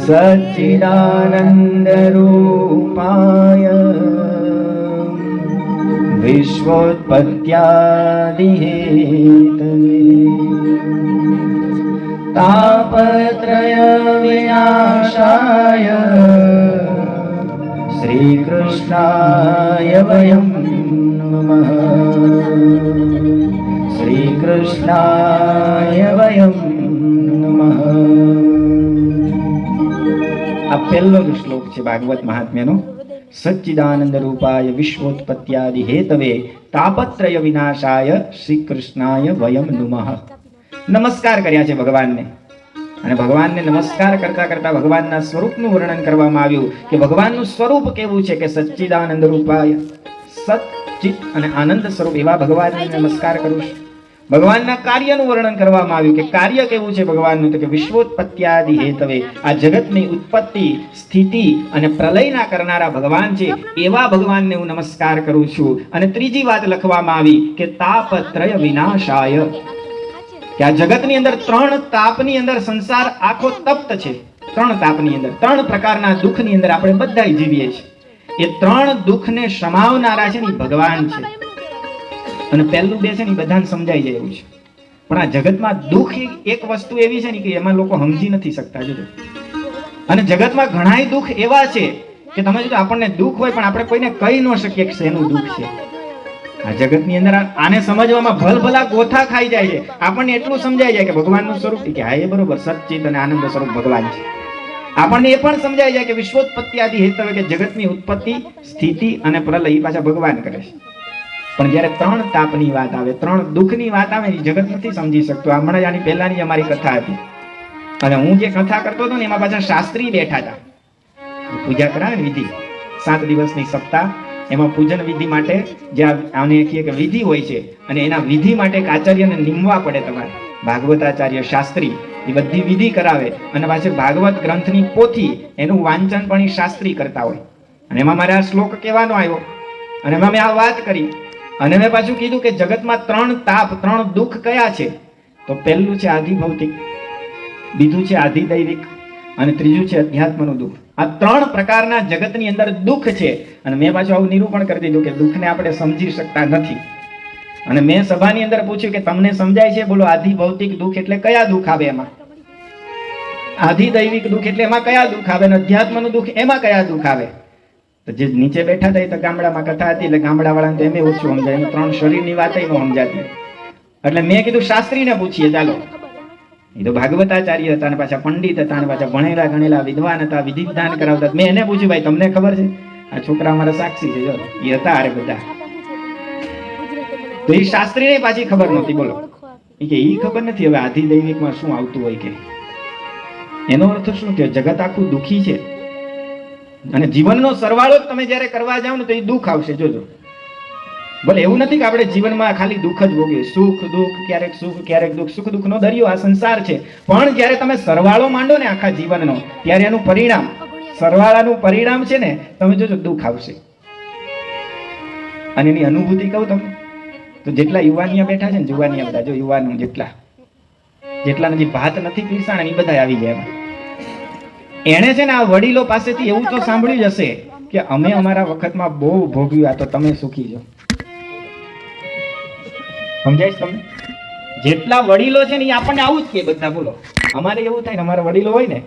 સચ્ચિદાનંદ રૂપાય વિશ્વોત્પત્યાદિ હેતવે તાપત્રય વિનાશાય શ્રી કૃષ્ણાય વયમ નમઃ, શ્રી કૃષ્ણાય વયમ નમઃ. આ પહેલો જ શ્લોક છે ભાગવત મહાત્મ્યનો. સચ્ચિદાનંદ રૂપાય વિશ્વોત્પત્યાદિ હેતવે તાપત્રય વિનાશાય શ્રી કૃષ્ણાય વયમ નમઃ. નમસ્કાર કર્યા છે ભગવાનને. અને ભગવાનને નમસ્કાર કરતા કરતા ભગવાનના સ્વરૂપનું વર્ણન કરવામાં આવ્યું કે ભગવાનનું સ્વરૂપ કેવું છે કે સચ્ચિદાનંદ રૂપાય, સચ્ચિત અને આનંદ સ્વરૂપ એવા ભગવાનને નમસ્કાર કરું છું. ભગવાનના કાર્યનું વર્ણન કરવામાં આવ્યું કે કાર્ય કેવું છે ભગવાનનું, તો કે વિશ્વોત્પત્યાદિ હેતવે, આ જગતની ઉત્પત્તિ, સ્થિતિ અને પ્રલયના કરનારા ભગવાન છે એવા ભગવાનને હું નમસ્કાર કરું છું. અને ત્રીજી વાત લખવામાં આવી કે તાપત્રય વિનાશાય, કે આ જગતની અંદર 3 તાપની અંદર સંસાર આખો તપ્ત છે. 3 તાપની અંદર 3 પ્રકારના દુઃખની અંદર આપણે બધા જીવીએ છીએ. એ 3 દુઃખને સમાવનારા છે ને ભગવાન છે. અને પહેલું 2 છે ને બધાને સમજાઈ જાય એવું છે. પણ આ જગતમાં દુઃખ એક વસ્તુ એવી છે ને કે એમાં લોકો સમજી નથી શકતા. જોજો, અને જગતમાં ઘણાય દુઃખ એવા છે કે તમે જો આપણને દુઃખ હોય પણ આપણે કોઈને કહી ન શકીએ કે શેનું દુઃખ છે. આ જગતની અંદર આને સમજવામાં ભલભલા ગોથા ખાઈ જાય છે. આપણને એટલું સમજાય જાય કે ભગવાનનું સ્વરૂપ કે હા એ બરોબર સચ્ચિત અને આનંદ સ્વરૂપ ભગવાન છે. આપણને એ પણ સમજાય જાય કે વિશ્વોત્પત્યાદિ હેતવે, કે જગતની ઉત્પત્તિ, સ્થિતિ અને પ્રલય એ પાછા ભગવાન કરે છે. પણ જ્યારે 3 તાપની વાત આવે, 3 દુઃખની વાત આવે એ જગત નથી સમજી શકતો. હમણાં જ આની પહેલાની અમારી કથા હતી અને હું જે કથા કરતો હતો ને એમાં પાછા શાસ્ત્રી બેઠા હતા. પૂજા કરાવે વિધિ, 7 દિવસની સપ્તાહ, એમાં પૂજન વિધિ માટે જે આને કહીએ કે વિધિ હોય છે અને એના વિધિ માટે એક આચાર્યને નિમવા પડે. તમારે ભાગવતાચાર્ય શાસ્ત્રી એ બધી વિધિ કરાવે અને પાછળ ભાગવત ગ્રંથની પોથી એનું વાંચન પણ એ શાસ્ત્રી કરતા હોય. અને એમાં મારે આ શ્લોક કહેવાનો આવ્યો અને એમાં મેં આ વાત કરી અને મેં પાછું કીધું કે જગતમાં 3 તાપ, 3 દુઃખ કયા છે? તો પહેલું છે આધિ ભૌતિક, બીજું છે આધિ દૈવિક અને ત્રીજું છે અધ્યાત્મનું દુઃખ. આ ત્રણ પ્રકારના જગતની અંદર દુઃખ છે. અને મેં પાછું આવું નિરૂપણ કરી દીધું કે દુઃખને આપણે સમજી શકતા નથી. અને મેં સભાની અંદર પૂછ્યું કે તમને સમજાય છે? બોલો, આધિ ભૌતિક દુઃખ એટલે કયા દુઃખ આવે એમાં? આધિ દૈવિક દુઃખ એટલે એમાં કયા દુઃખ આવે? અને અધ્યાત્મનું દુઃખ એમાં કયા દુઃખ આવે? તો જે નીચે બેઠા હતા એ તો ગામડામાં કથા હતી એટલે ગામડા વાળાને તો એમ ઓછું સમજાય, એમ ત્રણ શરીરની વાત ન સમજાતી. એટલે મેં કીધું શાસ્ત્રીને પૂછીએ ચાલો. એ તો ભાગવતાચાર્ય હતા અને પાછા પંડિત હતા અને પાછા ભણેલા ગણેલા વિદ્વાન હતા, વિધિ વિધાન કરાવતા. મેં એને પૂછ્યું, ભાઈ તમને ખબર છે? આ છોકરા અમારા સાક્ષી છે, જો એ હતા અરે બધા. તો એ શાસ્ત્રીને પાછી ખબર નહોતી. બોલો, એ કે ઈ ખબર નથી હવે આધિ દૈવિકમાં શું આવતું હોય કે. એનો અર્થ શું કે જગત આખું દુઃખી છે અને જીવનનો સરવાળો તમે જ્યારે કરવા જાવ ને તો એ દુઃખ આવશે. જોજો, ભલે એવું નથી કે આપણે જીવનમાં ખાલી દુઃખ જ ભોગવીએ, સુખ દુઃખ, ક્યારેક સુખ ક્યારેક દુઃખ, સુખ દુઃખનો દરિયો આ સંસાર છે. પણ જ્યારે તમે સરવાળો માંડો ને આખા જીવનનો, ત્યારે એનું પરિણામ, સરવાળાનું પરિણામ છે ને, તમે જોજો દુઃખ આવશે. અને એની અનુભૂતિ કહું તમને, તો જેટલા યુવાનિયા બેઠા છે ને, જુવાનિયા બધા, જો યુવાનો જેટલા જે ભાત નથી પીરસાણા એ બધા આવી ગયા. એણે છે ને આ વડીલો પાસેથી એવું તો સાંભળ્યું જ હશે કે અમે અમારા વખતમાં બહુ ભોગવ્યું, આ તો તમે સુખી છો. સમજાય છે તમને? જેટલા વડીલો છે ને એ આપણને આવું જ કે બધા. બોલો, અમારે એવું થાય ને, અમારા વડીલો હોય ને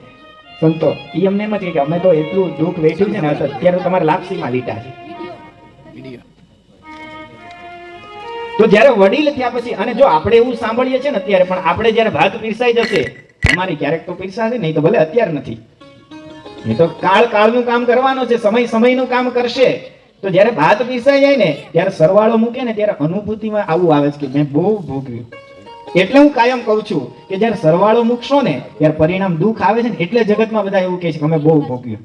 સંતો, એ અમને એમ જ કહે કે અમે તો એટલું દુઃખ વેઠ્યું છે ને, અત્યારે તમારે લાપસીમાં લીટા છે. તો જ્યારે વડીલ થયા પછી, અને જો આપણે એવું સાંભળીએ છીએ ને અત્યારે, પણ આપણે જ્યારે ભાત પીરસાઈ જશે, અમારી ક્યારેક તો પીરસાશે, નહીં તો ભલે અત્યારે નથી, એ તો કાળનું કામ કરવાનો છે, સમયનું કામ કરશે. તો જ્યારે ભાત પીરસાઈ જાય ને, ત્યારે સરવાળો મૂકે ને, ત્યારે અનુભૂતિમાં આવું આવે છે કે મેં બહુ ભોગવ્યું. એટલે હું કાયમ કહું છું કે જ્યારે સરવાળો મૂકશો ને, ત્યારે પરિણામ દુઃખ આવે છે ને. એટલે જગતમાં બધા એવું કહે છે કે અમે બહુ ભોગવ્યું.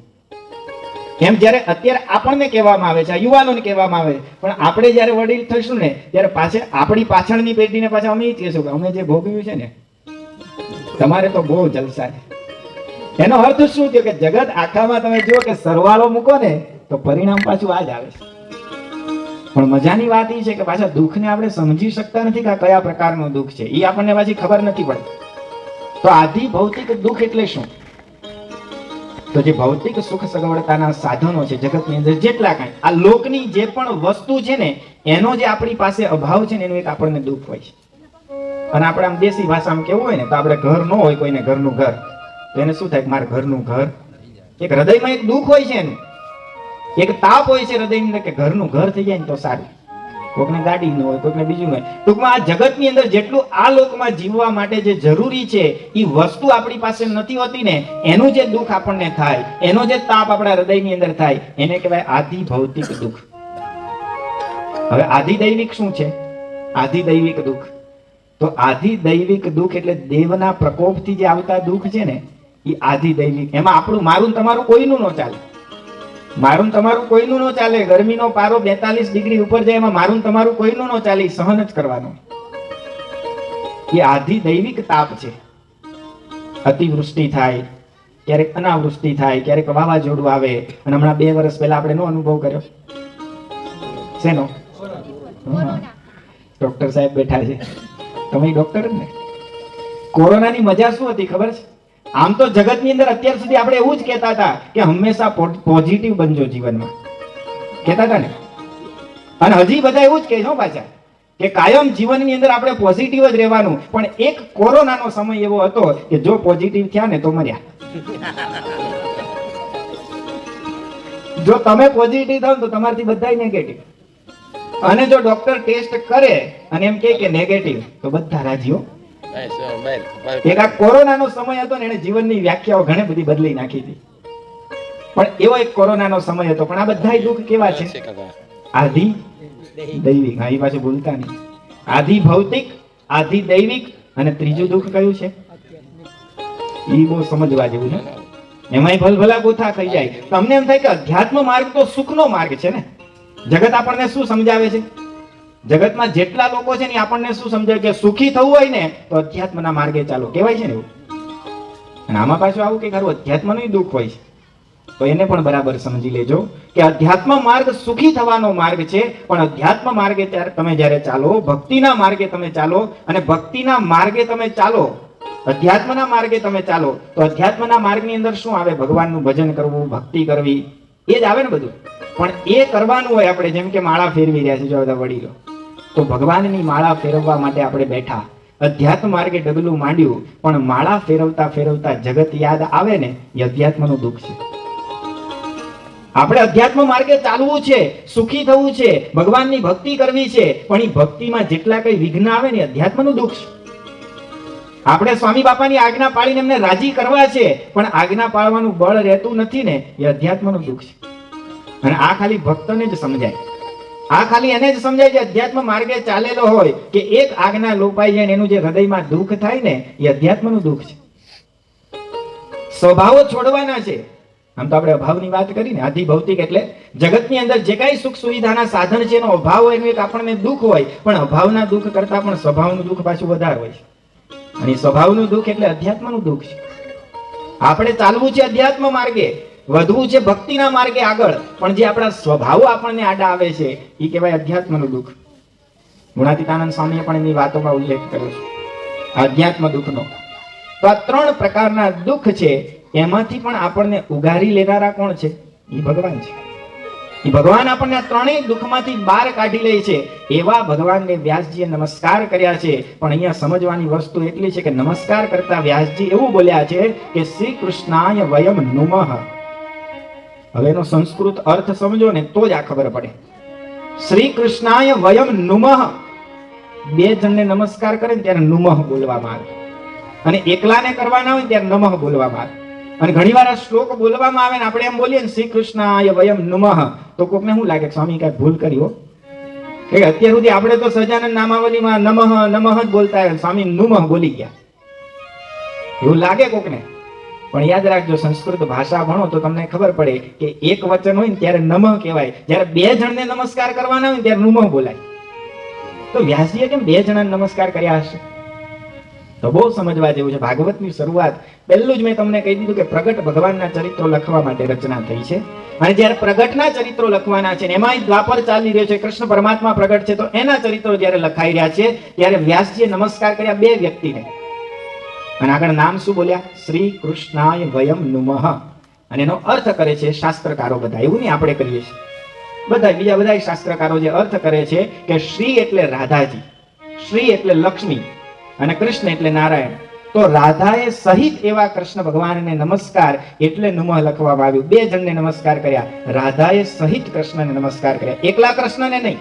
એમ જ્યારે અત્યારે આપણને કહેવામાં આવે છે, યુવાનોને કહેવામાં આવે, પણ આપણે જ્યારે વડીલ થઈશું ને, ત્યારે પાછળ આપણી પાછળની પેઢીને પાછા અમે જ કહેશું કે અમે જે ભોગવ્યું છે ને, તમારે તો બહુ જલસા છે. એનો અર્થ શું થયો કે જગત આખામાં તમે જુઓ કે સરવાળો મૂકો ને તો પરિણામ પાછું આ જ આવે છે. પણ મજાની વાત એ છે કે પાછા દુઃખને આપણે સમજી શકતા નથી કે આ કયા પ્રકારનું દુઃખ છે, એ આપણને પાછી ખબર નથી પડતી. તો આધિ ભૌતિક દુઃખ એટલે શું? તો જે ભૌતિક સુખ સગવડતાના સાધનો છે જગતની અંદર, જેટલા કાંઈ આ લોકની જે પણ વસ્તુ છે ને, એનો જે આપણી પાસે અભાવ છે ને, એનું એક આપણને દુઃખ હોય છે. અને આપણે આમ દેશી ભાષામાં કેવું હોય ને, તો આપણે ઘર ન હોય કોઈને, ઘરનું ઘર, તો એને શું થાય કે મારે ઘરનું ઘર, એક હૃદયમાં એક દુઃખ હોય છે એનું, એક તાપ હોય છે હૃદયની અંદર કે ઘરનું ઘર થઈ જાય ને તો સારું. કોઈકને ગાડી ન હોય, કોઈકને બીજું હોય. ટૂંકમાં આ જગતની અંદર જેટલું આ લોકમાં જીવવા માટે જે જરૂરી છે એ વસ્તુ આપણી પાસે નથી હોતી ને, એનું જે દુઃખ આપણને થાય, એનો જે તાપ આપણા હૃદયની અંદર થાય, એને કહેવાય આધિ ભૌતિક દુઃખ. હવે આધિ દૈવિક શું છે? આધિ દૈવિક દુઃખ, તો આધિ દૈવિક દુઃખ એટલે દેવના પ્રકોપથી જે આવતા દુઃખ છે ને, એ આધિ દૈવિક. એમાં આપણું મારું તમારું કોઈનું ન ચાલે. મારું તમારું કોઈનું ન ચાલે. ગરમીનો પારો 42 ડિગ્રી ઉપર જાય, એમાં મારું તમારું કોઈનું ન ચાલે, સહન જ કરવાનું. એ આધિ દૈવિક તાપ છે. અતિવૃષ્ટિ થાય, ક્યારેક અનાવૃષ્ટિ થાય, ક્યારેક વાવાઝોડું આવે. અને હમણાં 2 વર્ષ પહેલા આપણે નો અનુભવ કર્યો શેનો? ડોક્ટર સાહેબ બેઠા છે, તમે ડોક્ટર જ ને. કોરોનાની મજા શું હતી ખબર છે? આમ તો જગતની અંદર અત્યાર સુધી આપણે એવું જ કહેતા હતા કે હંમેશા પોઝિટિવ બનજો જીવનમાં, કહેતા હતા ને. અને હજી બધા એવું જ કહે છે પાછા કે કાયમ જીવનની અંદર આપણે પોઝિટિવ જ રહેવાનું. પણ એક કોરોનાનો સમય એવો હતો કે જો પોઝિટિવ થયા ને તો મર્યા. જો તમે પોઝિટિવ થાવ તો તમારથી બધાય નેગેટિવ. અને જો ડોક્ટર ટેસ્ટ કરે અને એમ કે નેગેટિવ તો બધા રાજીઓ. એક આ કોરોનાનો સમય હતો ને, એને જીવનની વ્યાખ્યાઓ ઘણી બધી બદલી નાખી હતી. પણ એવો એક કોરોનાનો સમય હતો. પણ આ બધા દુઃખ કેવા છે? આધિ દૈવિક. હા, એ પાછું ભૂલતા નહીં. આધિ ભૌતિક, આધિ દૈવિક, અને ત્રીજું દુઃખ કયું છે? એ બહુ સમજવા જેવું છે. એમાંય ભલભલા ગોથા થઈ જાય. તમને એમ થાય કે અધ્યાત્મ માર્ગ તો સુખનો માર્ગ છે ને. જગત આપણને શું સમજાવે છે? જગતમાં જેટલા લોકો છે ને આપણને શું સમજાય કે સુખી થવું હોય ને તો અધ્યાત્મના માર્ગે ચાલો, કહેવાય છે ને એવું. અને આમાં પાછું આવું કે ખરું અધ્યાત્મનું દુઃખ હોય છે. તો એને પણ બરાબર સમજી લેજો કે અધ્યાત્મ માર્ગ સુખી થવાનો માર્ગ છે, પણ અધ્યાત્મ માર્ગે તમે જ્યારે ચાલો, ભક્તિના માર્ગે તમે ચાલો, અને ભક્તિના માર્ગે તમે ચાલો, અધ્યાત્મના માર્ગે તમે ચાલો, તો અધ્યાત્મના માર્ગની અંદર શું આવે? ભગવાનનું ભજન કરવું, ભક્તિ કરવી, એ જ આવે ને બધું. પણ એ કરવાનું હોય આપણે, જેમ કે માળા ફેરવી રહ્યા છે જો બધા વડીલો, તો ભગવાનની માળા ફેરવવા માટે આપણે બેઠા, અધ્યાત્મ માર્ગે ડગલું માંડ્યું, પણ માળા ફેરવતા ફેરવતા જગત યાદ આવે ને, એ અધ્યાત્મનું દુઃખ છે. આપણે અધ્યાત્મ માર્ગે ચાલવું છે, સુખી થવું છે, ભગવાનની ભક્તિ કરવી છે, પણ એ ભક્તિમાં જેટલા કઈ વિઘ્ન આવે ને, અધ્યાત્મનું દુઃખ છે. આપણે સ્વામી બાપાની આજ્ઞા પાડીને એમને રાજી કરવા છે, પણ આજ્ઞા પાળવાનું બળ રહેતું નથી ને, એ અધ્યાત્મનું દુઃખ છે. અને આ ખાલી ભક્તને જ સમજાય, આ ખાલી એને જ સમજાય જે અધ્યાત્મ માર્ગે ચાલેલો હોય, કે એક આજ્ઞા લોપાઈ જાય એનું જે હૃદયમાં દુઃખ થાય ને, એ અધ્યાત્મનું દુઃખ છે. સ્વભાવો છોડવાના છે. આમ તો આપણે અભાવની વાત કરી ને, આધિ ભૌતિક એટલે જગતની અંદર જે કાંઈ સુખ સુવિધાના સાધન છે એનો અભાવ હોય, એનું એક આપણને દુઃખ હોય, પણ અભાવના દુઃખ કરતા પણ સ્વભાવનું દુઃખ પાછું વધારે હોય છે. અને સ્વભાવનું દુઃખ એટલે અધ્યાત્મનું દુઃખ છે. આપણે ચાલવું છે અધ્યાત્મ માર્ગે, વધવું છે ભક્તિના માર્ગે આગળ, પણ જે આપણા સ્વભાવો આપણને આડા આવે છે, એ કહેવાય અધ્યાત્મનું દુઃખ. ગુણાતીતાનંદ સ્વામીએ પણ એની વાતોમાં ઉલ્લેખ કર્યો છે અધ્યાત્મ દુઃખનો. તો આ 3 પ્રકારના દુઃખ છે, એમાંથી પણ આપણને ઉગારી લેનારા કોણ છે? એ ભગવાન છે. એ ભગવાન આપણને આ 3 દુઃખમાંથી બહાર કાઢી લે છે. એવા ભગવાનને વ્યાસજીએ નમસ્કાર કર્યા છે. પણ અહીંયા સમજવાની વસ્તુ એટલી છે કે નમસ્કાર કરતા વ્યાસજી એવું બોલ્યા છે કે શ્રી કૃષ્ણાય વયમ નુમઃ. હવે એનો સંસ્કૃત અર્થ સમજો ને તો જ આ ખબર પડે. શ્રી કૃષ્ણાય વયમ નુમઃ. 2 જણને નમસ્કાર કરે ને ત્યારે નુમઃ બોલવામાં આવે, અને એકલાને કરવાના હોય ત્યારે નમઃ બોલવામાં આવે. અને ઘણીવાર આ શ્લોક બોલવામાં આવે ને આપણે એમ બોલીએ ને શ્રી કૃષ્ણાય વયમ નુમઃ, તો કોકને શું લાગે સ્વામી કઈ ભૂલ કરી હો, કે અત્યાર સુધી આપણે તો સજાનંદ નામાવલીમાં નમઃ નમઃ જ બોલતા આવ્યા, સ્વામી નુમઃ બોલી ગયા, એવું લાગે કોકને. પણ યાદ રાખજો, સંસ્કૃત ભાષા ભણો તો તમને ખબર પડે કે એક વચન હોય ને ત્યારે નમઃ કહેવાય, જ્યારે 2 જણને નમસ્કાર કરવાના હોય ને ત્યારે નુમઃ બોલાય. તો વ્યાસજીએ કેમ 2 જણાને નમસ્કાર કર્યા હશે? તો બહુ સમજવા જેવું છે. ભાગવતની શરૂઆત પહેલું જ મેં તમને કહી દીધું કે પ્રગટ ભગવાનના ચરિત્રો લખવા માટે રચના થઈ છે. અને જ્યારે પ્રગટના ચરિત્રો લખવાના છે, એમાં દ્વાપર ચાલી રહ્યો છે, કૃષ્ણ પરમાત્મા પ્રગટ છે, તો એના ચરિત્રો જ્યારે લખાઈ રહ્યા છે ત્યારે વ્યાસજીએ નમસ્કાર કર્યા 2 વ્યક્તિને. અને આગળ નામ શું બોલ્યા? શ્રી કૃષ્ણાય વયમ નુમઃ. અને એનો અર્થ કરે છે શાસ્ત્રકારો બધા, એવું નહીં આપણે કરીએ છીએ, બીજા બધા શાસ્ત્રકારો જે અર્થ કરે છે કે શ્રી એટલે રાધાજી, શ્રી એટલે લક્ષ્મી, અને કૃષ્ણ એટલે નારાયણ. તો રાધાએ સહિત એવા કૃષ્ણ ભગવાનને નમસ્કાર એટલે નુમઃ લખવામાં આવ્યું. 2 જણને નમસ્કાર કર્યા, રાધાએ સહિત કૃષ્ણને નમસ્કાર કર્યા, એકલા કૃષ્ણને નહીં.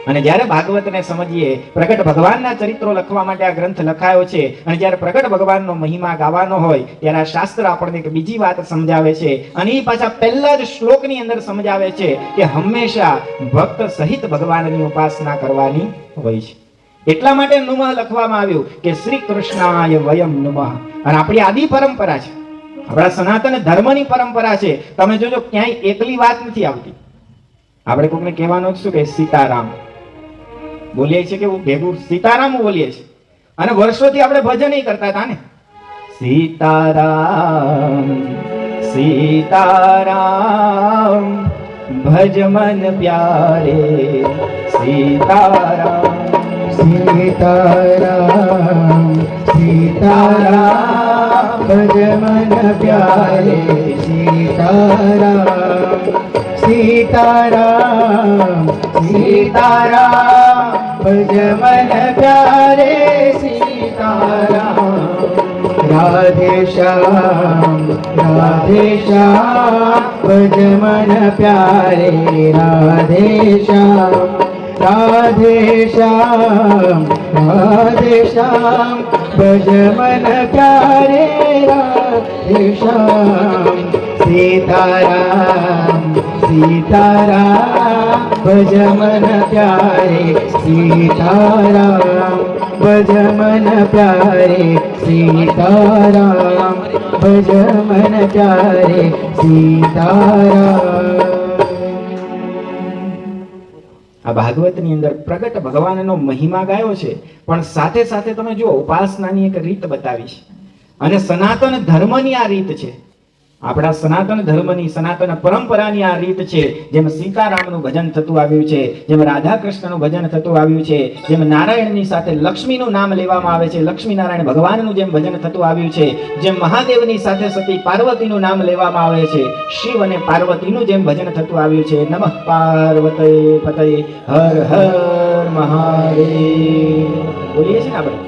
અને જ્યારે ભાગવતને સમજીએ, પ્રગટ ભગવાનના ચરિત્રો લખવા માટે આ ગ્રંથ લખાયો છે, અને જ્યારે પ્રગટ ભગવાનનો મહિમા ગાવાનો હોય ત્યારે આ શાસ્ત્ર આપણને એક બીજી વાત સમજાવે છે, અને એ પાછા પહેલા જ શ્લોકની અંદર સમજાવે છે કે હંમેશા ભક્ત સહિત ભગવાનની ઉપાસના કરવાની હોય છે. એટલા માટે નુમઃ લખવામાં આવ્યું કે શ્રી કૃષ્ણાય વયમ નુમઃ. અને આપણી આદિ પરંપરા છે, આપણા સનાતન ધર્મની પરંપરા છે. તમે જોજો ક્યાંય એકલી વાત નથી આવતી. આપણે કોઈને કહેવાનું શું કે સીતારામ બોલીએ છીએ, કે ભેગું સીતારામ બોલીએ છીએ, અને વર્ષોથી આપણે ભજન કરતા હતા ને, સીતારામ સીતારામ ભજ મન પ્યારે, સીતારામ સીતારામ સીતારામ ભજ મન પ્યારે, સીતારામ સીતારામ સીતારામ ભજ મન પ્યારે, સીતારામ રાધે શ્યામ ભજ મન પ્યારે, રાધે શ્યામ ભજ મન પ્યારે, રાધે શ્યામ સીતારામ સીતારામ ભજ મન પ્યારે, સીતારામ ભજ મન પ્યારે, સીતારામ ભજ મન પ્યારે, સીતારામ. આ ભાગવતની અંદર પ્રગટ ભગવાનનો મહિમા ગાયો છે, પણ સાથે સાથે તમે જુઓ ઉપાસનાની એક રીત બતાવી છે, અને સનાતન ધર્મની આ રીત છે. આપણા સનાતન ધર્મની સનાતન પરંપરાની આ રીત છે. જેમ સીતારામનું ભજન થતું આવ્યું છે, જેમ રાધા કૃષ્ણનું ભજન થતું આવ્યું છે, જેમ નારાયણની સાથે લક્ષ્મીનું નામ લેવામાં આવે છે, લક્ષ્મી નારાયણ ભગવાનનું જેમ ભજન થતું આવ્યું છે, જેમ મહાદેવની સાથે સતી પાર્વતીનું નામ લેવામાં આવે છે, શિવ અને પાર્વતીનું જેમ ભજન થતું આવ્યું છે, નમઃ પાર્વતી પતયે હર હર મહાદેવ બોલીએ છીએ ને આપણે,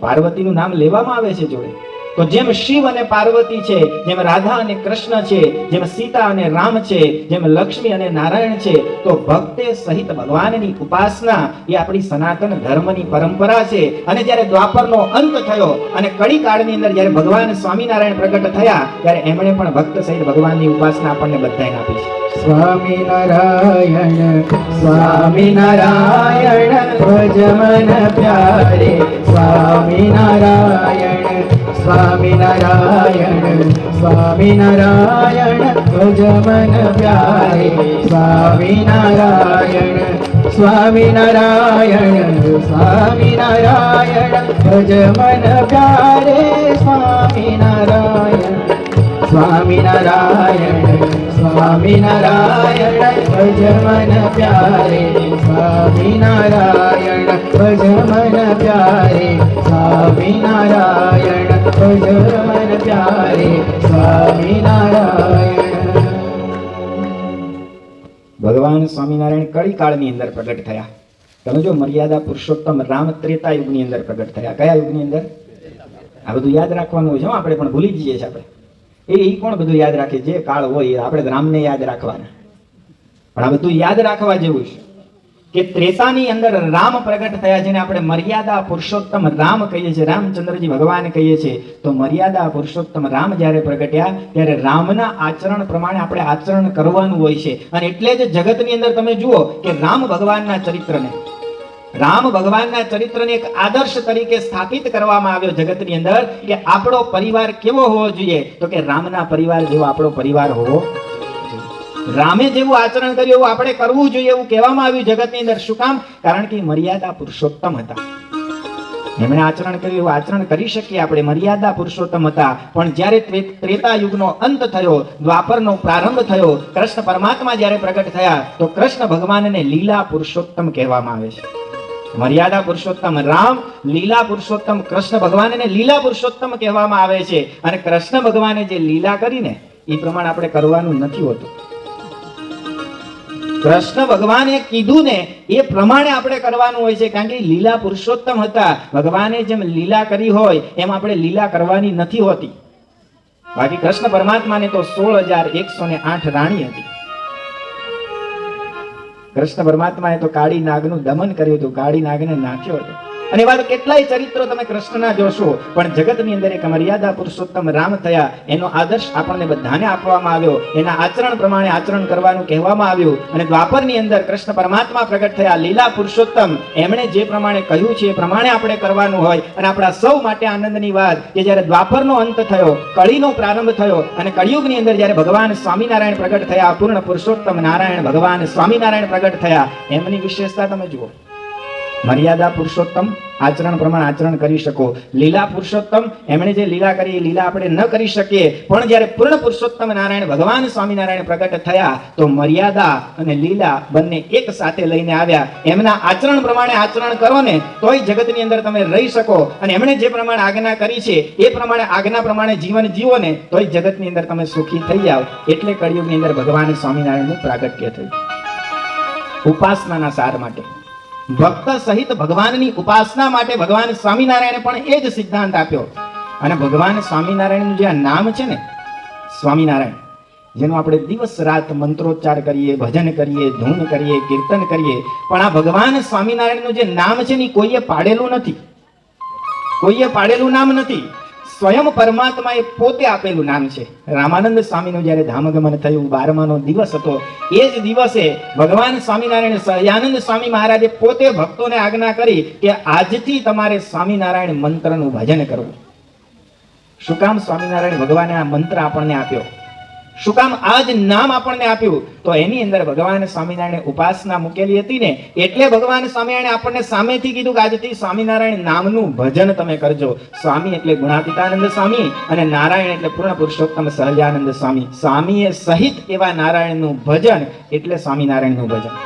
પાર્વતીનું નામ લેવામાં આવે છે જોડે. તો જેમ શિવ અને પાર્વતી છે, જેમ રાધા અને કૃષ્ણ છે, જેમ સીતા અને રામ છે, જેમ લક્ષ્મી અને નારાયણ છે, તો ભક્તે સહિત ભગવાનની ઉપાસના એ આપણી સનાતન ધર્મની પરંપરા છે. અને જ્યારે દ્વાપરનો અંત થયો અને કળી કાળની અંદર જ્યારે ભગવાન સ્વામિનારાયણ પ્રગટ થયા, ત્યારે એમણે પણ ભક્ત સહિત ભગવાનની ઉપાસના આપણને બધાને આપી છે. સ્વામિનારાયણ સ્વામિનારાયણ ભજ મન પ્યારે, સ્વામિનારાયણ સ્વામિનારાયણ સ્વામિનારાયણ ભજ મન પ્યારે, સ્વામિનારાયણ સ્વામિનારાયણ સ્વામિનારાયણ ભજ મન પ્યારે, સ્વામિનારાયણ સ્વામિનારાયણ સ્વામિનારાયણ ભજ મન પ્યારે, સ્વામિનારાયણ ભજ મન પ્યારે, સ્વામિનારાયણ ભજ મન પ્યારે, સ્વામિનારાયણ. ભગવાન સ્વામિનારાયણ કળી કાળની અંદર પ્રગટ થયા. તમે જો મર્યાદા પુરુષોત્તમ રામ ત્રેતા યુગની અંદર પ્રગટ થયા. કયા યુગની અંદર? આ બધું યાદ રાખવાનું હોય છે. આપણે પણ ભૂલી જઈએ છીએ. આપણે એ કોણ બધું યાદ રાખે? જે કાળ હોય આપણે રામને યાદ રાખવાના. પણ આ બધું યાદ રાખવા જેવું છે કે ત્રેતાની અંદર રામ પ્રગટ થયા, જેને આપણે મર્યાદા પુરુષોત્તમ રામ કહીએ છીએ, રામચંદ્રજી ભગવાન કહીએ છીએ. તો મર્યાદા પુરુષોત્તમ રામ જ્યારે પ્રગટ્યા ત્યારે રામના આચરણ પ્રમાણે આપણે આચરણ કરવાનું હોય છે. અને એટલે જ જગતની અંદર તમે જુઓ કે રામ ભગવાનના ચરિત્રને એક આદર્શ તરીકે સ્થાપિત કરવામાં આવ્યો જગતની અંદર, કે આપણો પરિવાર કેવો હોવો જોઈએ? તો કે રામના પરિવાર જેવો આપણો પરિવાર હોવો. રામે જેવું આચરણ કર્યું એવું આપણે કરવું જોઈએ એવું કહેવામાં આવ્યું જગતની અંદર. શું કામ? કારણ કે મર્યાદા પુરુષોત્તમ હતા. એમણે આચરણ કર્યું એવું આચરણ કરી શકીએ આપણે. મર્યાદા પુરુષોત્તમ હતા. પણ જ્યારે ત્રેતા યુગનો અંત થયો, દ્વાપરનો પ્રારંભ થયો, કૃષ્ણ પરમાત્મા જ્યારે પ્રગટ થયા, તો કૃષ્ણ ભગવાનને લીલા પુરુષોત્તમ કહેવામાં આવે છે. મર્યાદા પુરુષોત્તમ રામ, લીલા પુરુષોત્તમ કૃષ્ણ ભગવાનને લીલા પુરુષોત્તમ કહેવામાં આવે છે. અને કૃષ્ણ ભગવાને જે લીલા કરીને એ પ્રમાણે આપણે કરવાનું નથી હોતું. કૃષ્ણ ભગવાને કીધું ને એ પ્રમાણે આપણે કરવાનું હોય છે, કારણ કે લીલા પુરુષોત્તમ હતા. ભગવાને જેમ લીલા કરી હોય એમ આપણે લીલા કરવાની નથી હોતી. બાકી કૃષ્ણ પરમાત્માને તો 16,108 રાણી હતી. કૃષ્ણ પરમાત્માએ તો કાળી નાગનું દમન કર્યું હતું, કાળી નાગને નાખ્યો હતો. અને એવા તો કેટલાય ચરિત્રો તમે કૃષ્ણના જોશો. પણ જગતની અંદર એક મર્યાદા પુરુષોત્તમ રામ થયા, એનો આદર્શ આપણને બધાને આપવામાં આવ્યો. એના આચરણ પ્રમાણે આચરણ કરવાનું કહેવામાં આવ્યું. અને દ્વાપરની અંદર કૃષ્ણ પરમાત્મા પ્રગટ થયા, લીલા પુરુષોત્તમ. એમણે જે પ્રમાણે કહ્યું છે એ પ્રમાણે આપણે કરવાનું હોય. અને આપણા સૌ માટે આનંદની વાત કે જ્યારે દ્વાપરનો અંત થયો, કળીનો પ્રારંભ થયો, અને કળિયુગની અંદર જ્યારે ભગવાન સ્વામિનારાયણ પ્રગટ થયા, પૂર્ણ પુરુષોત્તમ નારાયણ ભગવાન સ્વામિનારાયણ પ્રગટ થયા, એમની વિશેષતા તમે જુઓ. મર્યાદા પુરુષોત્તમ આચરણ પ્રમાણે આચરણ કરી શકો. લીલા પુરુષોત્તમ એમણે જે લીલા કરી એ લીલા આપણે ન કરી શકીએ. પણ જ્યારે પૂર્ણ પુરુષોત્તમ નારાયણ ભગવાન સ્વામિનારાયણ પ્રગટ થયા, તો મર્યાદા અને લીલા બંને એક સાથે લઈને આવ્યા. એમના આચરણ પ્રમાણે આચરણ કરો ને તોય જગતની અંદર તમે રહી શકો. અને એમણે જે પ્રમાણે આજ્ઞા કરી છે એ પ્રમાણે આજ્ઞા પ્રમાણે જીવન જીવો ને તોય જગતની અંદર તમે સુખી થઈ જાઓ. એટલે કળિયુગની અંદર ભગવાન સ્વામિનારાયણનું પ્રાગટ્ય થયું. ઉપાસનાના સાર માટે, ભક્ત સહિત ભગવાનની ઉપાસના માટે ભગવાન સ્વામિનારાયણે પણ એ જ સિદ્ધાંત આપ્યો. અને ભગવાન સ્વામિનારાયણનું જે આ નામ છે ને, સ્વામિનારાયણ, જેનો આપણે દિવસ રાત મંત્રોચ્ચાર કરીએ, ભજન કરીએ, ધૂન કરીએ, કીર્તન કરીએ, પણ આ ભગવાન સ્વામિનારાયણનું જે નામ છે ને કોઈએ પાડેલું નથી. કોઈએ પાડેલું નામ નથી. સ્વયં પરમાત્માએ પોતે આપેલું નામ છે. રામાનંદ સ્વામીનું જ્યારે ધામગમન થયું, 12માનો દિવસ હતો, એ જ દિવસે ભગવાન સ્વામિનારાયણ સહજાનંદ સ્વામી મહારાજે પોતે ભક્તોને આજ્ઞા કરી કે આજથી તમારે સ્વામિનારાયણ મંત્રનું ભજન કરવું. શું કામ? સ્વામિનારાયણ ભગવાને આ મંત્ર આપણને આપ્યો. શું કામ આ જ નામ આપણને આપ્યું? તો એની અંદર ભગવાન સ્વામિનારાયણ ઉપાસના મૂકેલી હતી ને, એટલે ભગવાન સ્વામિનારાયણ આપણને સામેથી કીધું કે આજથી સ્વામિનારાયણ નામનું ભજન તમે કરજો. સ્વામી એટલે ગુણાતીતાનંદ સ્વામી અને નારાયણ એટલે પૂર્ણ પુરુષોત્તમ સહજાનંદ સ્વામી. સ્વામીએ સહિત એવા નારાયણનું ભજન એટલે સ્વામિનારાયણનું ભજન.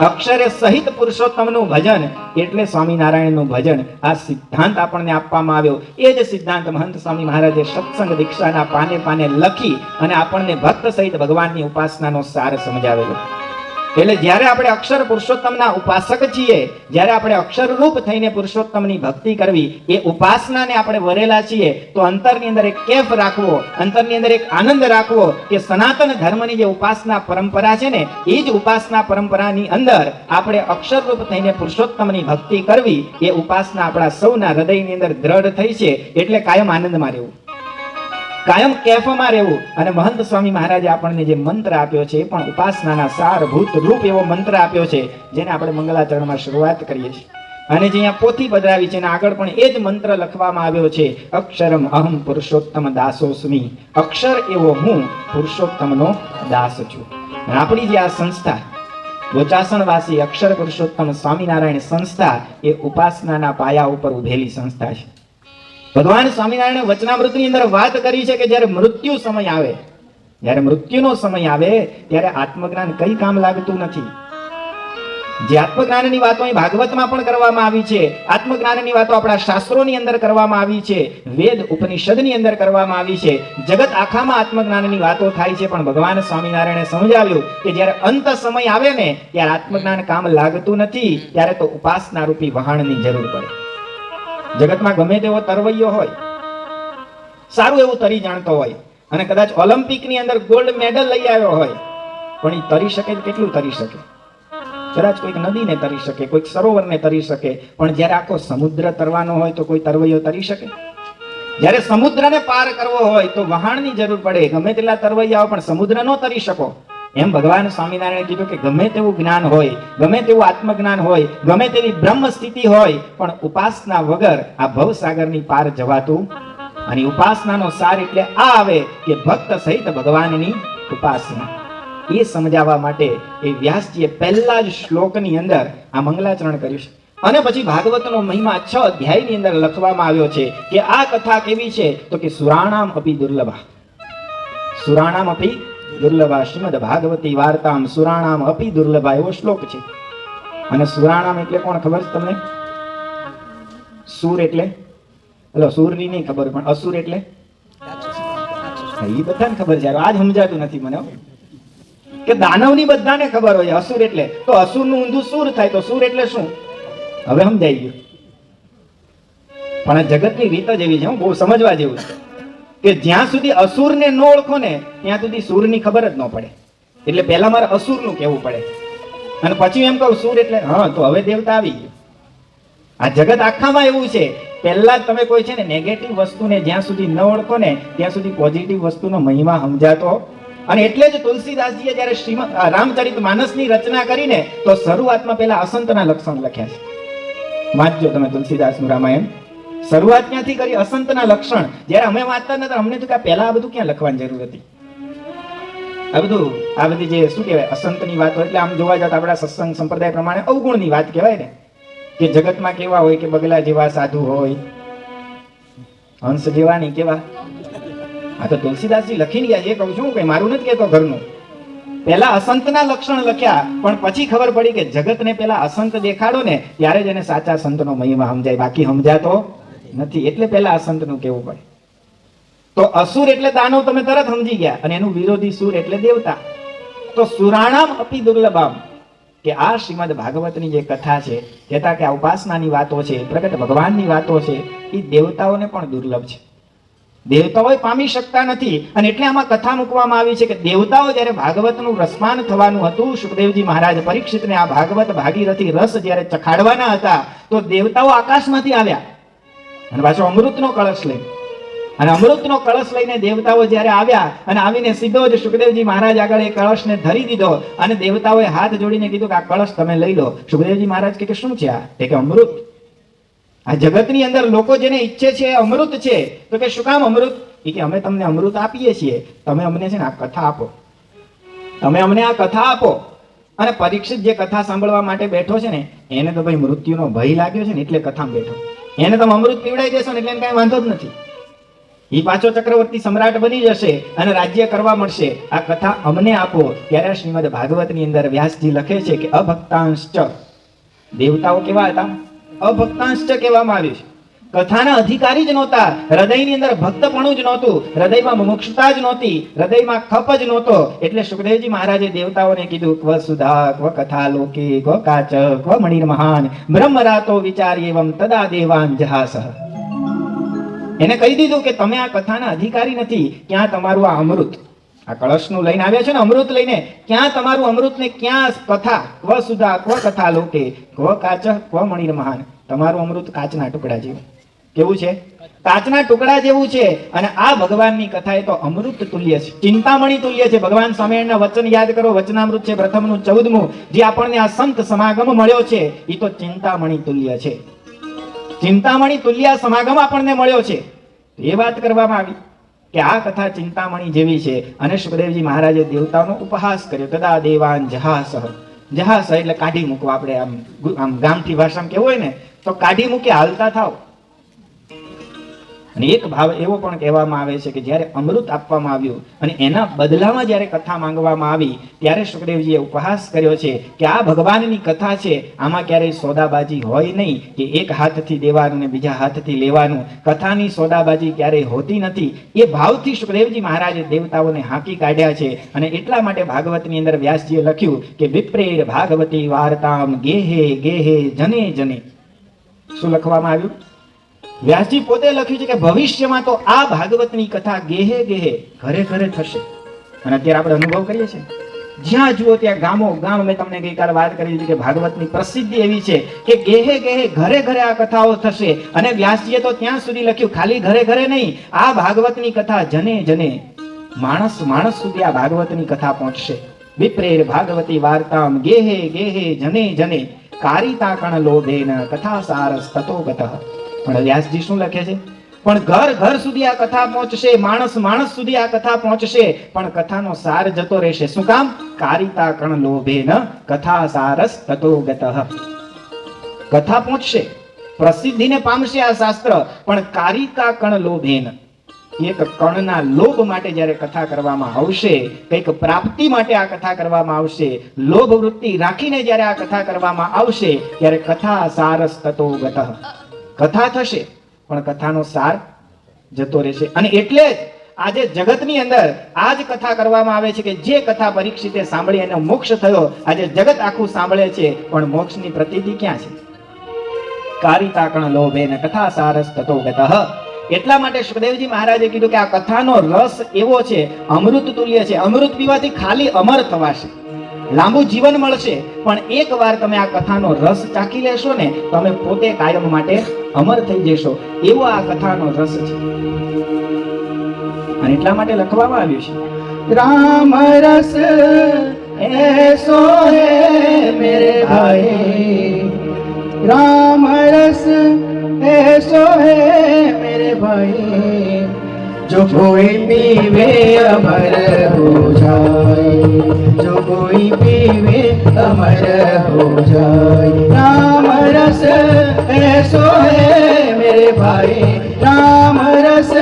અક્ષરે સહિત પુરુષોત્તમનું ભજન એટલે સ્વામિનારાયણનું ભજન. આ સિદ્ધાંત આપણને આપવામાં આવ્યો. એ જ સિદ્ધાંત મહંત સ્વામી મહારાજે સત્સંગ દીક્ષાના પાને પાને લખી અને આપણને ભક્ત સહિત ભગવાનની ઉપાસનાનો સાર સમજાવેલો. એટલે જ્યારે આપણે અક્ષર પુરુષોત્તમના ઉપાસક છીએ, જ્યારે આપણે અક્ષરરૂપ થઈને પુરુષોત્તમની ભક્તિ કરવી, એ ઉપાસનાને આપણે વરેલા છીએ, તો અંતરની અંદર એક કેફ રાખવો, અંતરની અંદર એક આનંદ રાખવો કે સનાતન ધર્મની જે ઉપાસના પરંપરા છે ને, એ જ ઉપાસના પરંપરાની અંદર આપણે અક્ષરરૂપ થઈને પુરુષોત્તમની ભક્તિ કરવી. એ ઉપાસના આપણા સૌના હૃદયની અંદર દ્રઢ થઈ છે. એટલે કાયમ આનંદમાં રહેવું, કાયમ કેફમાં રહેવું. અને મહંત સ્વામી મહારાજે આપણને જે મંત્ર આપ્યો છે એ પણ ઉપાસનાના સારભૂત રૂપ એવો મંત્ર આપ્યો છે, જેને આપણે મંગલાચરણમાં શરૂઆત કરીએ છીએ. અને જે અહીંયા પોથી પધરાવી છે, અને આગળ પણ એ જ મંત્ર લખવામાં આવ્યો છે, અક્ષરમ અહમ પુરુષોત્તમ દાસોસ્મી. અક્ષર એવો હું પુરુષોત્તમનો દાસ છું. અને આપણી જે આ સંસ્થા બોચાસણવાસી અક્ષર પુરુષોત્તમ સ્વામિનારાયણ સંસ્થા એ ઉપાસનાના પાયા ઉપર ઉભેલી સંસ્થા છે. ભગવાન સ્વામિનારાયણ વચનામૃતની અંદર વાત કરી છે કે જ્યારે મૃત્યુ સમય આવે, જ્યારે મૃત્યુનો સમય આવે ત્યારે આત્મજ્ઞાન કઈ કામ લાગતું નથી. જે આત્મજ્ઞાનની વાતો અહીં ભાગવતમાં પણ કરવામાં આવી છે, આત્મજ્ઞાનની વાતો આપણા શાસ્ત્રોની અંદર કરવામાં આવી છે, વેદ ઉપનિષદની અંદર કરવામાં આવી છે. જગત આખામાં આત્મજ્ઞાનની વાતો થાય છે, પણ ભગવાન સ્વામિનારાયણે સમજાવ્યું કે જ્યારે અંત સમય આવે ને ત્યારે આત્મજ્ઞાન કામ લાગતું નથી, ત્યારે તો ઉપાસના રૂપી વહાણની જરૂર પડે. જગતમાં ગમે તેવો તરવૈયો હોય, સારું એવું તરી જાણતો હોય, અને કદાચ ઓલિમ્પિકની અંદર ગોલ્ડ મેડલ લઈ આવ્યો હોય, પણ એ તરી શકે કેટલું તરી શકે? કદાચ કોઈક નદીને તરી શકે, કોઈક સરોવરને તરી શકે, પણ જ્યારે આખો સમુદ્ર તરવાનો હોય તો કોઈ તરવૈયો તરી શકે? જ્યારે સમુદ્રને પાર કરવો હોય તો વહાણની જરૂર પડે. ગમે તેટલા તરવૈયાઓ પણ સમુદ્ર ન તરી શકો. એમ ભગવાન સ્વામિનારાયણે કીધું કે ગમે તેવું જ્ઞાન હોય, ગમે તેવું આત્મજ્ઞાન હોય, ગમે તેવી બ્રહ્મ સ્થિતિ હોય, પણ ઉપાસના વગર આ ભવસાગરની પાર જવાતું. અને ઉપાસનાનો સાર એટલે આ આવે કે ભક્ત સહિત ભગવાનની ઉપાસના. એ સમજાવવા માટે એ વ્યાસજીએ પહેલા જ શ્લોકની અંદર આ મંગલાચરણ કર્યું છે. અને પછી ભાગવતનો મહિમા 6 અધ્યાયની અંદર લખવામાં આવ્યો છે કે આ કથા કેવી છે? તો કે સુરાણામ અપી દુર્લભા, સુરાણામ અપી દુર્લભા, શ્રીમદ ભાગવતી વાર્તામ સુરાણામ અપી દુર્લભા, એવો શ્લોક છે. અને સુરાણામ એટલે કોણ ખબર છે તમને? સુર એટલે સૂરની નહીં ખબર, પણ અસુર એટલે એ બધાને ખબર છે. આજ સમજાતું નથી મને કે દાનવની બધાને ખબર હોય અસુર એટલે. તો અસુરનું ઊંધું સુર થાય, તો સુર એટલે શું? હવે સમજાઈ ગયું. પણ આ જગતની રીત જ એવી છે, બહુ સમજવા જેવું છે કે જ્યાં સુધી અસુરને ન ઓળખો ને ત્યાં સુધી સૂરની ખબર જ ન પડે. એટલે પહેલા મારે અસુરનું કહેવું પડે, અને પછી એમ કહું સૂર એટલે હા, તો હવે દેવતા આવી ગયું. આ જગત આખામાં એવું છે. પહેલા જ તમે કોઈ છે ને નેગેટિવ વસ્તુને જ્યાં સુધી ન ઓળખો ને ત્યાં સુધી પોઝિટિવ વસ્તુનો મહિમા સમજાતો. અને એટલે જ તુલસીદાસજીએ જ્યારે શ્રીમદ રામચરિત માનસની રચના કરીને તો શરૂઆતમાં પહેલા અસંતના લક્ષણ લખ્યા છે. વાંચજો તમે તુલસીદાસનું રામાયણ. શરૂઆત ક્યાંથી કરી? અસંતના લક્ષણ. જ્યારે અમે વાંચતા નતા અમને તો કે પહેલા આ બધું ક્યાં લખવાની જરૂર હતી? આ બધી જે શું કહેવાય અસંતની વાતો, એટલે આમ જોવા જાવ તો આપણા સત્સંગ સંપ્રદાય પ્રમાણે અવગુણની વાત કહેવાય ને, કે જગતમાં કેવા હોય કે બગલા જેવા સાધુ હોય, હંસ જેવા નહીં કેવા. આ તો તુલસીદાસજી લખીને ગયા છે, કહું છું કઈ મારું નથી કહેતો ઘરનું. પહેલા અસંતના લક્ષણ લખ્યા, પણ પછી ખબર પડી કે જગતને પહેલા અસંત દેખાડો ને ત્યારે જ એને સાચા સંતનો મહિમા સમજાય, બાકી સમજાતો નથી. એટલે પહેલા અસંતનું કહેવું પડે. તો અસુર એટલે દાનવ તમે તરત સમજી ગયા, અને એનું વિરોધી સુર એટલે દેવતા. તો સુરાણામ અપી દુર્લભમ, કે આ શ્રીમદ ભાગવતની જે કથા છે, કહેતા કે આ ઉપાસનાની વાતો છે, પ્રગટ ભગવાનની વાતો છે, એ દેવતાઓને પણ દુર્લભ છે. દેવતાઓ પામી શકતા નથી. અને એટલે આમાં કથા મૂકવામાં આવી છે કે દેવતાઓ જ્યારે ભાગવતનું રસપાન થવાનું હતું, સુખદેવજી મહારાજ પરીક્ષિતને આ ભાગવત ભાગીરથી રસ જ્યારે ચખાડવાના હતા, તો દેવતાઓ આકાશમાંથી આવ્યા અને પાછો અમૃતનો કળશ લઈ. અને અમૃતનો કળશ લઈને દેવતાઓ જ્યારે આવ્યા અને આવીને સીધો જ સુખદેવજી મહારાજ આગળ એ કળશને ધરી દીધો, અને દેવતાઓએ હાથ જોડીને કીધું કે આ કળશ તમે લઈ લો. સુખદેવજી મહારાજ કે શું છે આ? કે અમૃત. આ જગતની અંદર લોકો જેને ઈચ્છે છે અમૃત છે. તો કે શું કામ અમૃત? એ કે અમે તમને અમૃત આપીએ છીએ, તમે અમને છે ને આ કથા આપો, તમે અમને આ કથા આપો. અને પરીક્ષિત જે કથા સાંભળવા માટે બેઠો છે ને એને તો ભાઈ મૃત્યુનો ભય લાગ્યો છે ને એટલે કથામાં બેઠો. એને તમે અમૃત પીવડાવી દેશો ને એટલે એને કાંઈ વાંધો જ નથી. એ પાછો ચક્રવર્તી સમ્રાટ બની જશે અને રાજ્ય કરવા મળશે. આ કથા અમને આપો. ત્યારે શ્રીમદ ભાગવતની અંદર વ્યાસજી લખે છે કે અભક્તાંશ્ચ, દેવતાઓ કેવા હતા? અભક્તાંશ્ચ કહેવામાં આવ્યું છે. કથાના અધિકારી જ નહોતા, હૃદયની અંદર ભક્તપણું જ નહોતું, હૃદયમાં મુમુક્ષુતા જ નહોતી, હૃદયમાં ખપ જ નહોતો. એટલે સુખદેવજી મહારાજે દેવતાઓને કીધું ક્વ સુધા ક્વ કથા લોકે ક્વ કાચ ક્વ મણિર મહાન બ્રહ્મરાતો વિચાર્યેવમ તદા દેવાન જહાસઃ. એને કહી દીધું કે તમે આ કથાના અધિકારી નથી. ક્યાં તમારું આ અમૃત, આ કળશનું લઈને આવ્યા છે ને અમૃત લઈને, ક્યાં તમારું અમૃત ને ક્યાં કથા? ક્વ સુધા ક્વ કથા લોકે ક્વ કાચ ક્વ મણિર મહાન. તમારું અમૃત કાચના ટુકડા જેવું. કેવું છે? કાચના ટુકડા જેવું છે. અને આ ભગવાનની કથા એ તો અમૃત તુલ્ય છે, ચિંતામણી તુલ્ય છે. ભગવાન સ્વામિનારાયણના વચન યાદ કરો, વચનામૃત છે પ્રથમનું 14મું, જે આપણને આ સંત સમાગમ મળ્યો છે એ તો ચિંતામણી તુલ્ય છે. ચિંતામણી તુલ્ય સમાગમ આપણને મળ્યો છે. એ વાત કરવામાં આવી કે આ કથા ચિંતામણી જેવી છે. અને સુખદેવજી મહારાજે દેવતાઓનો ઉપહાસ કર્યો. તદા દેવાન જહાસઃ. જહાસ એટલે કાઢી મૂકવા. આપણે આમ ગામઠી ભાષામાં કેવું હોય ને તો કાઢી મૂકી હાલતા થાવ. અને એક ભાવ એવો પણ કહેવામાં આવે છે કે જ્યારે અમૃત આપવામાં આવ્યું અને એના બદલામાં જ્યારે કથા માંગવામાં આવી ત્યારે સુખદેવજીએ ઉપહાસ કર્યો છે કે આ ભગવાનની કથા છે, આમાં ક્યારેય સોદાબાજી હોય નહીં કે એક હાથથી દેવાનું ને બીજા હાથથી લેવાનું. કથાની સોદાબાજી ક્યારેય હોતી નથી. એ ભાવથી સુખદેવજી મહારાજે દેવતાઓને હાંકી કાઢ્યા છે. અને એટલા માટે ભાગવતની અંદર વ્યાસજીએ લખ્યું કે વિપ્રેર ભાગવતી વાર્તામ ગેહે ગેહે જને જને. શું લખવામાં આવ્યું? વ્યાસજી પોતે લખ્યું છે કે ભવિષ્યમાં તો આ ભાગવતની કથા ગેહે ગેહે ઘરે ઘરે થશે. અને અત્યારે આપણે અનુભવ કરીએ છીએ, જ્યાં જુઓ ત્યાં ગામો ગામ. મેં તમને ગઈકાલે વાત કરી હતી કે ભાગવતની પ્રસિદ્ધિ એવી છે કે ગેહે ગેહે ઘરે ઘરે આ કથાઓ થશે. અને વ્યાસજીએ તો ત્યાં સુધી લખ્યું ખાલી ઘરે ઘરે નહીં, આ ભાગવતની કથા જને જને, માણસ માણસ સુધી આ ભાગવતની કથા પહોંચશે. વિપ્રેર ભાગવતી વાર્તામ ગેહે ગેહે જને જને કારિતા કણ લોભેન કથા સારસ તતો ગતઃ. પણ વ્યાસજી શું લખે છે? પણ ઘર ઘર સુધી આ કથા પહોંચશે, માણસ માણસ સુધી આ કથા પહોંચશે, પણ કથાનો સાર જતો રહેશે. શું કામ? કારિતા કણ લોભેન કથા સારસ તતો ગતઃ. કથા પહોંચશે, પ્રસિદ્ધિને પામશે આ શાસ્ત્ર, પણ કારિકા કણ લોભેન, એક કણના લોભ માટે જ્યારે કથા કરવામાં આવશે, કંઈક પ્રાપ્તિ માટે આ કથા કરવામાં આવશે, લોભ વૃત્તિ રાખીને જ્યારે આ કથા કરવામાં આવશે ત્યારે કથા સારસ તતો ગતઃ. કથા થશે પણ કથાનો સાર જતો રહેશે. અને એટલે જ આજે જગતની અંદર આ જ કથા કરવામાં આવે છે કે જે કથા પરીક્ષિતે સાંભળી એને મોક્ષ થયો. આજે જગત આખું સાંભળે છે પણ મોક્ષની પ્રતીતિ ક્યાં છે? કારિતા કણ લોભેન કથા સારસ તતો ગતઃ. એટલા માટે સુખદેવજી મહારાજે કીધું કે આ કથાનો રસ એવો છે, અમૃત તુલ્ય છે. અમૃત પીવાથી ખાલી અમર થવાશે, લાંબુ જીવન મળશે, પણ એકવાર તમે આ કથાનો રસ ચાખી લેશો ને તમે પોતે કાયમ માટે અમર થઈ જશો. એવો આ કથાનો રસ છે. અને એટલા માટે લખવામાં આવ્યું છે राम रस ऐसो है मेरे भाई, राम रस ऐसो है मेरे भाई, जो कोई पीवे अमर हो जाए, जो कोई पीवे अमर हो जाए। राम रस ऐसो है मेरे भाई, राम रस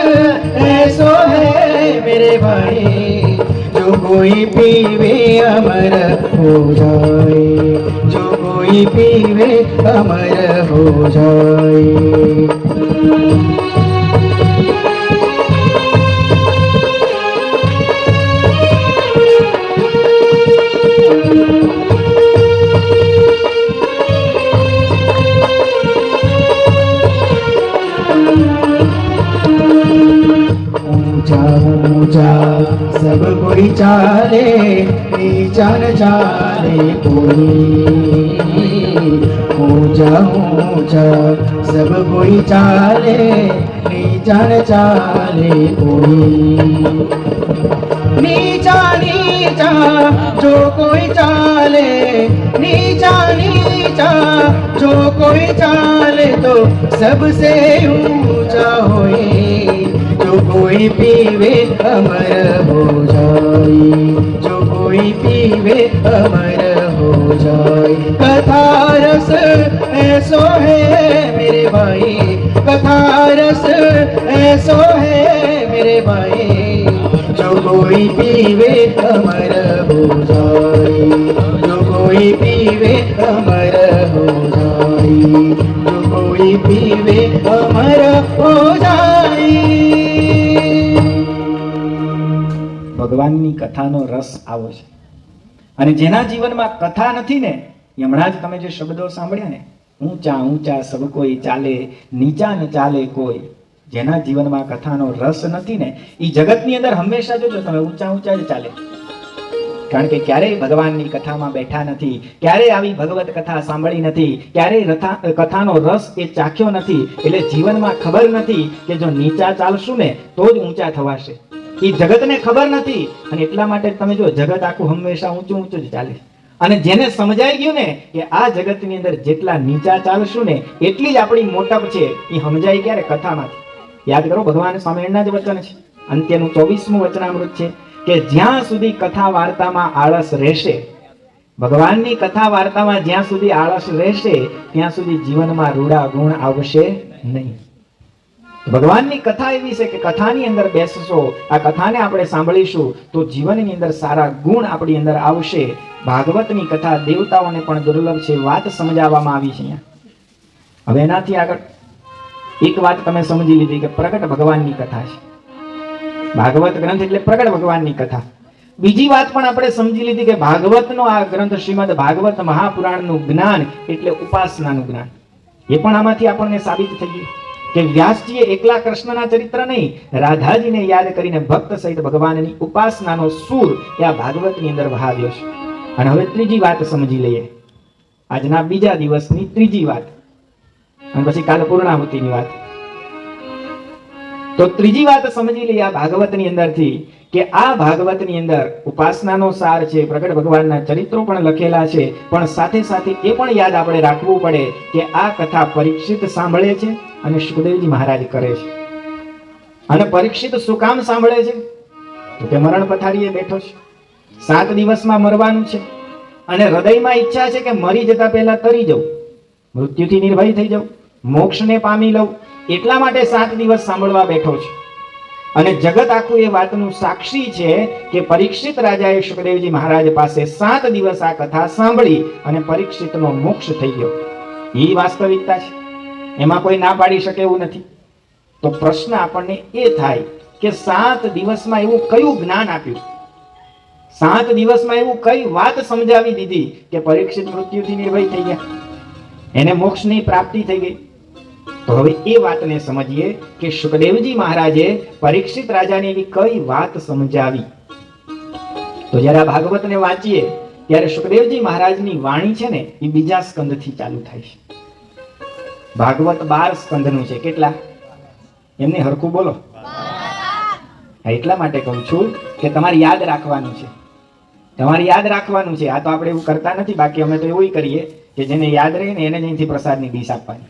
ऐसो है मेरे भाई, जो कोई पीवे अमर हो जाए, जो कोई पीवे अमर हो जाए। ऊंचा सब कोई चाले, नीचा न चाले कोई। ऊंचा ऊंचा सब कोई चाले, नीचा न चाले कोई। नीचा नीचा जो कोई चाले, नीचा नीचा जो कोई चाले तो सबसे ऊंचा होए, जो कोई पीवे अमर हो जाए, जो कोई पीवे अमर हो जाए। कथा रस ऐसो है मेरे भाई, कथा रस ऐसो है मेरे भाई, जो कोई पीवे अमर हो जाए, जो कोई पीवे अमर हो जाए, जो कोई पीवे अमर हो जाए। ભગવાનની કથાનો રસ આવો છે. અને જેના જીવનમાં કથા નથી ને, એ હમણાં જ તમે જે શબ્દો સાંભળ્યા ને, ઊંચા ઊંચા સબ કોઈ ચાલે, નીચા ન ચાલે કોઈ, જેના જીવનમાં કથાનો રસ નથી ને, એ જગતની અંદર હંમેશા જોજો તમે ઊંચા ઊંચા જ ચાલે. કારણ કે ક્યારેય ભગવાનની કથામાં બેઠા નથી, ક્યારેય આવી ભગવત કથા સાંભળી નથી, ક્યારેય કથાનો રસ એ ચાખ્યો નથી. એટલે જીવનમાં ખબર નથી કે જો નીચા ચાલશું ને તો જ ઊંચા થવાશે. એ જગતને ખબર નથી, અને એટલા માટે તમે જો જગત આખું હંમેશા ઊંચું ઊંચું જ ચાલે. અને જેને સમજાઈ ગયું ને કે આ જગતની અંદર જેટલા નીચા ચાલશું ને એટલી જ આપણી મોટપ છે, એ સમજાઈ ક્યારે? કથામાંથી. યાદ કરો, ભગવાન સ્વામિનારાયણના જ વચન છે, અંત્યનું 24મું વચનામૃત છે કે જ્યાં સુધી કથા વાર્તામાં આળસ રહેશે, ભગવાનની કથા વાર્તામાં જ્યાં સુધી આળસ રહેશે ત્યાં સુધી જીવનમાં રૂડા ગુણ આવશે નહીં. ભગવાનની કથા એવી છે કે કથાની અંદર બેસશો, આ કથાને આપણે સાંભળીશું તો જીવનની અંદર સારા ગુણ આપણી અંદર આવશે. ભાગવતની કથા દેવતાઓને પણ દુર્લભ છે, વાત સમજાવવામાં આવી છે અહીંયા. હવે એનાથી આગળ એક વાત તમે સમજી લીધી કે પ્રગટ ભગવાનની કથા છે. ભાગવત ગ્રંથ એટલે પ્રગટ ભગવાનની કથા. બીજી વાત પણ આપણે સમજી લીધી કે ભાગવતનો આ ગ્રંથ શ્રીમદ ભાગવત મહાપુરાણનું જ્ઞાન એટલે ઉપાસનાનું જ્ઞાન. એ પણ આમાંથી આપણને સાબિત થઈ ગયું કે વ્યાસજીએ એકલા કૃષ્ણના ચરિત્ર નહીં, રાધાજીને યાદ કરીને ભક્ત સહિત ભગવાનની ઉપાસનાનો સૂર એ આ ભાગવતની અંદર વહાવ્યો છે. અને હવે ત્રીજી વાત સમજી લઈએ, આજના બીજા દિવસની ત્રીજી વાત, અને પછી કાલ પૂર્ણાહુતિની વાત. તો ત્રીજી વાત સમજી લઈએ આ ભાગવતની અંદરથી કે આ ભાગવતની અંદર ઉપાસનાનો સાર છે, પ્રગટ ભગવાનના ચરિત્રો પણ લખેલા છે, પણ સાથે સાથે એ પણ યાદ આપણે રાખવું પડે કે આ કથા પરીક્ષિત સાંભળે છે અને સુખદેવજી મહારાજ કરે છે. અને પરીક્ષિત શું કામ સાંભળે છે? તો કે મરણ પથારીએ બેઠો છે, 7 દિવસમાં મરવાનું છે, અને હૃદયમાં ઈચ્છા છે કે મરી જતા પહેલા તરી જાઉં, મૃત્યુથી નિર્ભય થઈ જાઉં, મોક્ષને પામી લઉં, એટલા માટે 7 દિવસ સાંભળવા બેઠો છે. અને જગત આખું એ વાતનું સાક્ષી છે કે પરીક્ષિત રાજાએ સુખદેવજી મહારાજ પાસે 7 દિવસ આ કથા સાંભળી અને પરીક્ષિતનો મોક્ષ થઈ ગયો. એ વાસ્તવિકતા છે, એમાં કોઈ ના પાડી શકે એવું નથી. તો પ્રશ્ન આપણને એ થાય કે 7 દિવસમાં એવું કયું જ્ઞાન આપ્યું, 7 દિવસમાં એવું કઈ વાત સમજાવી દીધી કે પરીક્ષિત મૃત્યુથી નિર્ભય થઈ ગયા, એને મોક્ષની પ્રાપ્તિ થઈ ગઈ. તો હવે એ વાતને સમજીએ કે સુખદેવજી મહારાજે પરીક્ષિત રાજાને એવી કઈ વાત સમજાવી. તો જ્યારે આ ભાગવતને વાંચીએ ત્યારે સુખદેવજી મહારાજની વાણી છે ને એ બીજા સ્કંદથી ચાલુ થાય છે. ભાગવત 12 સ્કંદનું છે. કેટલા? એમને હરખું બોલો. એટલા માટે કહું છું કે તમારે યાદ રાખવાનું છે, તમારે યાદ રાખવાનું છે. આ તો આપણે એવું કરતા નથી, બાકી અમે તો એવું કરીએ કે જેને યાદ રહે ને એને જ અહીંથી પ્રસાદની ડીશ આપવાની.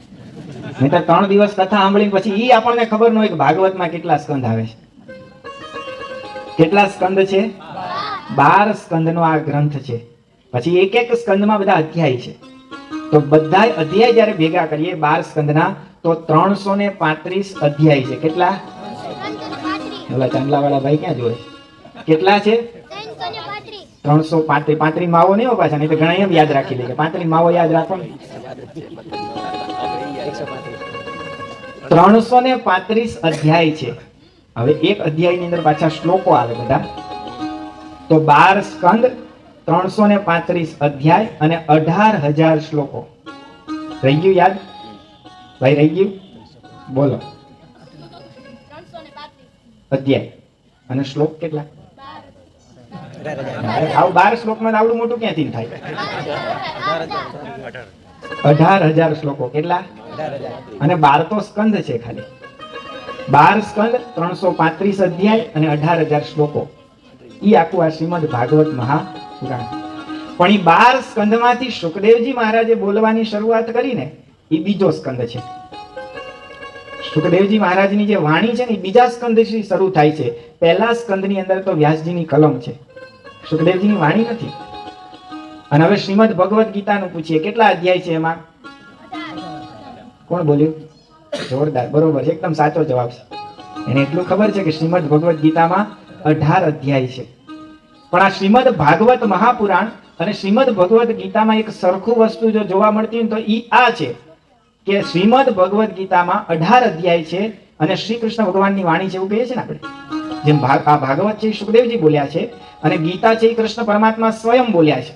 નહીં તો 3 દિવસ કથા સાંભળીને પછી ઈ આપણને ખબર ન હોય કે ભાગવતમાં કેટલા સ્કંદ આવે છે. કેટલા સ્કંદ છે? 12 સ્કંદનો આ ગ્રંથ છે. પછી એક એક સ્કંદમાં બધા અધ્યાય છે. તો બધા અધ્યાય જ્યારે ભેગા કરીએ 12 સ્કંદના તો 335 અધ્યાય છે. કેટલા? ઓલા ચાંદલાવાળા ભાઈ ક્યાં જોવે? કેટલા છે? 335. 35 માવો નહીં હો પાછા, નહીં તો ઘણા એમ યાદ રાખી લે કે 35 માવો યાદ રાખો ને. 335 અધ્યાય છે. હવે એક અધ્યાયની અંદર પાછા શ્લોકો આવે બધા. તો 12 સ્કંદ, 335 અધ્યાય અને 18,000 શ્લોકો. રહી ગયું યાદ? ભાઈ રહી ગયું? બોલો. અધ્યાય અને શ્લોક કેટલા? આવું 12 શ્લોકમાં આવડું મોટું ક્યાંથી થાય? 18,000 શ્લોકો. કેટલા? અને 12 તો સ્કંદ છે ખાલી. 12 સ્કંદ, 335 અધ્યાય અને 18,000 શ્લોકો. ઈ આખું આ શ્રીમદ ભાગવત મહાપુરાણ. પણ ઈ 12 સ્કંદમાંથી સુખદેવજી મહારાજે બોલવાની શરૂઆત કરીને ઈ બીજો સ્કંદ છે. સુખદેવજી મહારાજની જે વાણી છે ને એ બીજા સ્કંદથી શરૂ થાય છે. પહેલા સ્કંદની અંદર તો વ્યાસજીની કલમ છે, સુખદેવજીની વાણી નથી. અને હવે શ્રીમદ ભગવદ ગીતાનું પૂછીએ, કેટલા અધ્યાય છે એમાં? કોણ બોલ્યું? જોરદાર, બરોબર છે, એકદમ સાચો જવાબ છે. એને એટલું ખબર છે કે શ્રીમદ ભગવદ ગીતામાં 18 અધ્યાય છે. પણ આ શ્રીમદ ભાગવત મહાપુરાણ અને શ્રીમદ ભગવદ ગીતામાં એક સરખું વસ્તુ જો જોવા મળતી હોય તો ઈ આ છે કે શ્રીમદ ભગવદ ગીતામાં 18 અધ્યાય છે અને શ્રી કૃષ્ણ ભગવાનની વાણી છે એવું કહીએ છીએ ને આપણે. જેમ આ ભાગવત છે એ સુખદેવજી બોલ્યા છે અને ગીતા છે એ કૃષ્ણ પરમાત્મા સ્વયં બોલ્યા છે.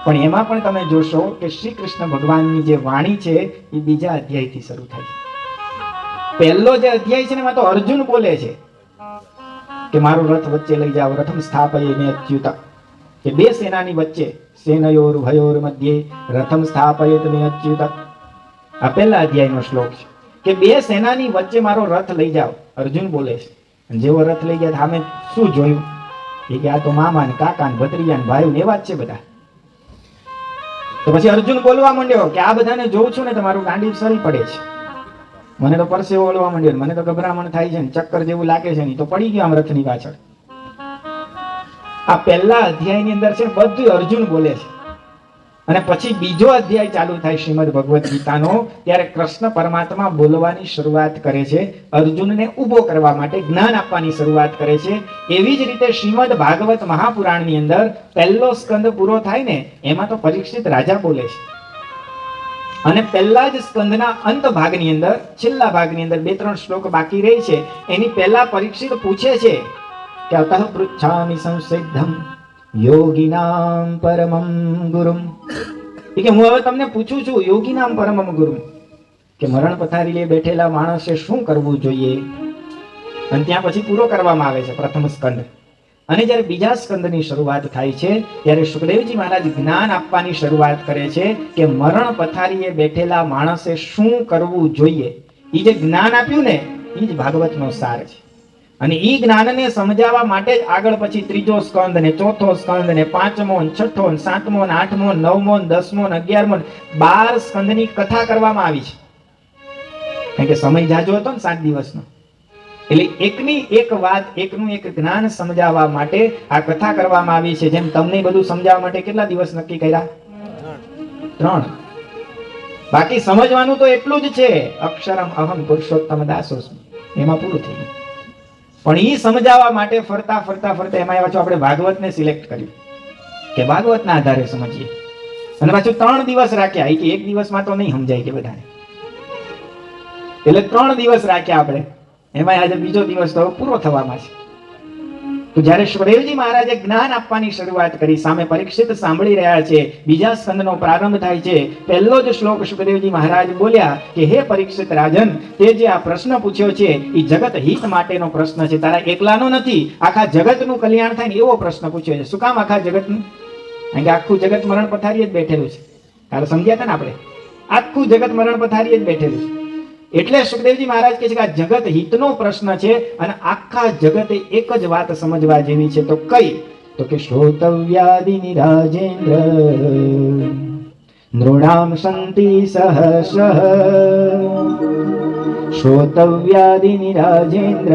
પણ એમાં પણ તમે જોશો કે શ્રી કૃષ્ણ ભગવાનની જે વાણી છે એ બીજા અધ્યાયથી શરૂ થાય છે. પહેલો જે અધ્યાય છે ને એમાં તો અર્જુન બોલે છે કે મારો રથ વચ્ચે લઈ જાઓ, રથમ સ્થાપયે મે અચ્યુત, કે બે સેનાની વચ્ચે, સેનયોર ભયોર મધ્યે રથમ સ્થાપયેત મે અચ્યુત. આ પહેલા અધ્યાયનો શ્લોક છે કે બે સેનાની વચ્ચે મારો રથ લઈ જાઓ, અર્જુન બોલે છે. અને જેવો રથ લઈ ગયા સામે શું જોયું? એ કે આ તો મામા ને કાકા ને ભત્રીજા ને ભાઈ ને એવા જ છે બધા. તો પછી અર્જુન બોલવા માંડ્યો કે આ બધાને જોઉં છું ને તમારું ગાંડી સરી પડે છે, મને તો પરસેવો ઓલવા માંડ્યો, મને તો ગભરામણ થાય છે ને ચક્કર જેવું લાગે છે ને, તો પડી ગયો આમ રથની પાછળ. આ પહેલા અધ્યાયની અંદર છે બધું અર્જુન બોલે છે. અને પછી બીજો અધ્યાય ચાલુ થાય શ્રીમદ ભગવદ ગીતાનો, ત્યારે કૃષ્ણ પરમાત્મા બોલવાની શરૂઆત કરે છે, અર્જુનને ઊભો કરવા માટે જ્ઞાન આપવાની શરૂઆત કરે છે. એવી જ રીતે શ્રીમદ ભાગવત મહાપુરાણની અંદર પહેલો સ્કંદ પૂરો થાય ને એમાં તો પરીક્ષિત રાજા બોલે છે. અને પહેલા જ સ્કંદના અંત ભાગની અંદર, છેલ્લા ભાગની અંદર 2-3 શ્લોક બાકી રહે છે, એની પહેલા પરીક્ષિત પૂછે છે કે અતઃ પૃચ્છામિ સંસિદ્ધમ યોગીનામ પરમમ ગુરુમ, કે હું હવે તમને પૂછું છું યોગીનામ પરમમ ગુરુમ, કે મરણ પથારી લે બેઠેલા માણસે શું કરવું જોઈએ. અને ત્યાં પછી પૂરો કરવામાં આવે છે પ્રથમ સ્કંદ. અને જ્યારે બીજા સ્કંદની શરૂઆત થાય છે ત્યારે સુખદેવજી મહારાજ જ્ઞાન આપવાની શરૂઆત કરે છે કે મરણ પથારીએ બેઠેલા માણસે શું કરવું જોઈએ. એ જે જ્ઞાન આપ્યું ને એ જ ભાગવતનો સાર છે. અને એ જ્ઞાનને સમજાવવા માટે જ આગળ પછી ત્રીજો સ્કંદ ને ચોથો સ્કંદ ને 5મો ને 6મો ને 7મો ને 8મો 9મો ને 10મો ને 11મો 12 સ્કંદની કથા કરવામાં આવી છે. કારણ કે સમય જાજો હતો ને 7 દિવસનો, એટલે એકની એક વાત, એકનું એક જ્ઞાન સમજાવવા માટે આ કથા કરવામાં આવી છે. જેમ તમને બધું સમજાવવા માટે કેટલા દિવસ નક્કી કર્યા? 3. બાકી સમજવાનું તો એટલું જ છે, અક્ષરમ અહમ પુરુષોત્તમ દાસોસ્મિ, એમાં પૂરું થઈ ગયું. પણ એ સમજાવવા માટે ફરતા ફરતા ફરતા એમાં પાછું આપણે ભાગવતને સિલેક્ટ કર્યું કે ભાગવતના આધારે સમજીએ. અને પાછું 3 દિવસ રાખ્યા, કે એક દિવસમાં તો નહીં સમજાય કે બધાને, એટલે 3 દિવસ રાખ્યા આપણે. એમાં આજે બીજો દિવસ તો પૂરો થવામાં છે. તો જ્યારે સુખદેવજી મહારાજે જ્ઞાન આપવાની શરૂઆત કરી, સામે પરીક્ષિત સાંભળી રહ્યા છે, બીજા સ્કંદનો પ્રારંભ થાય છે. પહેલો જ શ્લોક સુખદેવજી મહારાજ બોલ્યા કે હે પરીક્ષિત રાજન, તે જે આ પ્રશ્ન પૂછ્યો છે એ જગત હિત માટેનો પ્રશ્ન છે, તારા એકલાનો નથી, આખા જગતનું કલ્યાણ થાય ને એવો પ્રશ્ન પૂછ્યો છે. શું કામ આખા જગતનું? કારણ કે આખું જગત મરણ પથારીએ જ બેઠેલું છે. કાલે સમજ્યા હતા ને આપણે, આખું જગત મરણ પથારીએ જ બેઠેલું છે. એટલે સુખદેવજી મહારાજ કહે છે કે આ જગત હિતનો પ્રશ્ન છે અને આખા જગતે એક જ વાત સમજવા જેવી છે. તો કઈ? તો કે શ્રોતવ્યાદિની રાજેન્દ્ર નૃણામ સંતિ સહસ્ર, શ્રોતવ્યાદિની રાજેન્દ્ર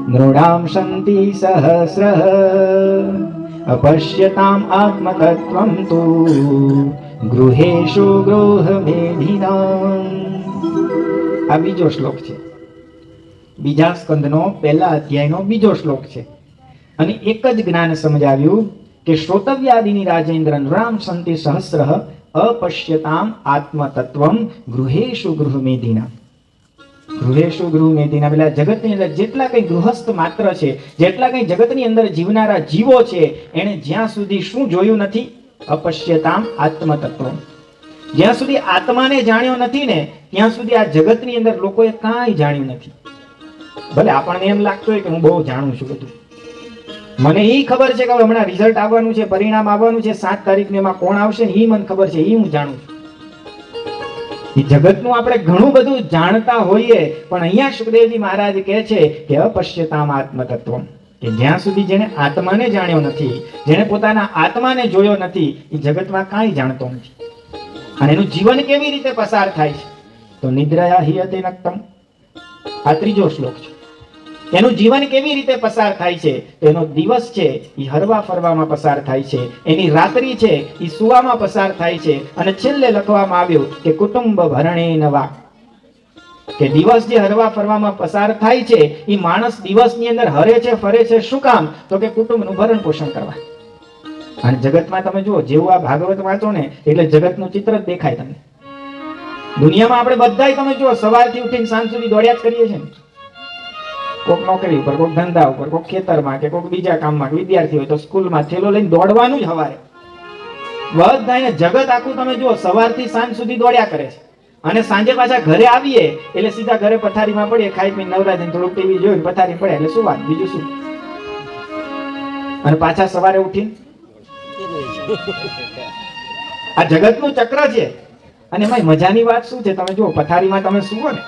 નૃણામ સંતિ સહસ્ર, અપશ્યતામ આત્મતત્વમ તુ ગૃહેશુ ગૃહમેધિનામ. આ બીજો શ્લોક છે, બીજા સ્કંદનો પહેલા અધ્યાયનો બીજો શ્લોક છે. અને એક જ જ્ઞાન સમજાવ્યું કે શ્રોતવ્યાદિની રાજેન્દ્ર નૃણામ સંતિ સહસ્રઃ અપશ્યતામ આત્મતત્વમ ગૃહેશુ ગૃહમેધિનામ. ગૃહેશુ ગૃહમેધિનામ એટલે જગતની અંદર જેટલા કઈ ગૃહસ્થ માત્ર છે, જેટલા કઈ જગતની અંદર જીવનારા જીવો છે, એને જ્યાં સુધી શું જોયું નથી? અપશ્યતામ આત્મતત્વ. જ્યાં સુધી આત્માને જાણ્યો નથી ને ત્યાં સુધી આ જગતની અંદર લોકોએ કાંઈ જાણ્યું નથી. ભલે આપણને એમ લાગતું હોય કે હું બહુ જાણું છું બધું, મને એ ખબર છે કે હમણાં રિઝલ્ટ આવવાનું છે, પરિણામ આવવાનું છે, 7 તારીખને એમાં કોણ આવશે ને એ મને ખબર છે, એ હું જાણું છું. એ જગતનું આપણે ઘણું બધું જાણતા હોઈએ, પણ અહીંયા સુખદેવજી મહારાજ કહે છે કે અપશ્યતામ આત્મતત્વમ, કે જ્યાં સુધી જેને આત્માને જાણ્યો નથી, જેને પોતાના આત્માને જોયો નથી, એ જગતમાં કાંઈ જાણતો નથી. અને એનું જીવન કેવી રીતે પસાર થાય છે? તો નિદ્રયા હિયતે નક્તમ. આ ત્રીજો શ્લોક છે. એનું જીવન કેવી રીતે પસાર થાય છે? તો એનો દિવસ છે એ હરવા ફરવામાં પસાર થાય છે, એની રાત્રિ છે એ સુવામાં પસાર થાય છે, અને છેલ્લે લખવામાં આવ્યું કે કુટુંબ ભરણે નવા, કે દિવસ જે હરવા ફરવામાં પસાર થાય છે એ માણસ દિવસની અંદર હરે છે ફરે છે શું કામ? તો કે કુટુંબનું ભરણ પોષણ કરવા. અને જગતમાં તમે જુઓ, જેવું આ ભાગવત વાંચો ને એટલે જગતનું ચિત્ર જ દેખાય તમને. દુનિયામાં આપણે બધાય તમે જુઓ, સવારથી ઉઠીને સાંજ સુધી દોડ્યા જ કરીએ છીએ. કોક નોકરી ઉપર, કોક ધંધા ઉપર, કોક ખેતરમાં, કે કોક બીજા કામમાં, વિદ્યાર્થી હોય તો સ્કૂલમાં થેલો લઈને દોડવાનું જ હવારે. બધાને જગત આખું તમે જુઓ સવારથી સાંજ સુધી દોડ્યા કરે છે. અને સાંજે પાછા ઘરે આવીએ એટલે સીધા ઘરે પથારીમાં પડીએ, ખાઈ પીને નવરા થઈને થોડુંક ટીવી જોઈને પથારી પડે એટલે શું વાત, બીજું શું. અને પાછા સવારે ઉઠીને આ જગતનું ચક્ર છે. અને એમાં મજાની વાત શું છે, તમે જુઓ પથારીમાં તમે સુવો ને,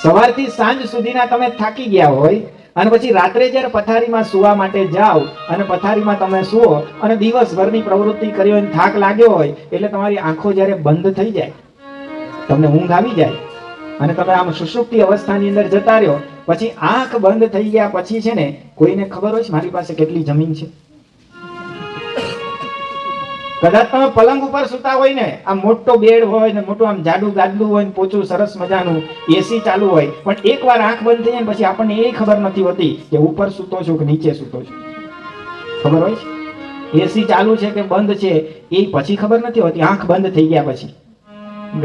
સવારથી સાંજ સુધીના તમે થાકી ગયા હોય, અને પછી રાત્રે જ્યારે પથારીમાં સુવા માટે જાઓ અને પથારીમાં તમે સુવો અને દિવસભરની પ્રવૃત્તિ કરી હોય, થાક લાગ્યો હોય, એટલે તમારી આંખો જ્યારે બંધ થઈ જાય, તમને ઊંઘ આવી જાય અને તમે આમ સુષુપ્તિ અવસ્થાની અંદર જતા રહ્યો, પછી આંખ બંધ થઈ ગયા પછી છે ને, કોઈને ખબર હોય મારી પાસે કેટલી જમીન છે? કદાચ તમે પલંગ ઉપર સુતા હોય ને, આમ મોટો બેડ હોય ને, મોટું આમ જાડું ગાદલું હોય ને, પોચું સરસ મજાનું એસી ચાલુ હોય, પણ એકવાર આંખ બંધ થઈ જાય પછી આપણને એ ખબર નથી હોતી કે ઉપર સૂતો છું કે નીચે સૂતો છું. ખબર હોય છે એસી ચાલુ છે કે બંધ છે એ પછી ખબર નથી હોતી, આંખ બંધ થઈ ગયા પછી.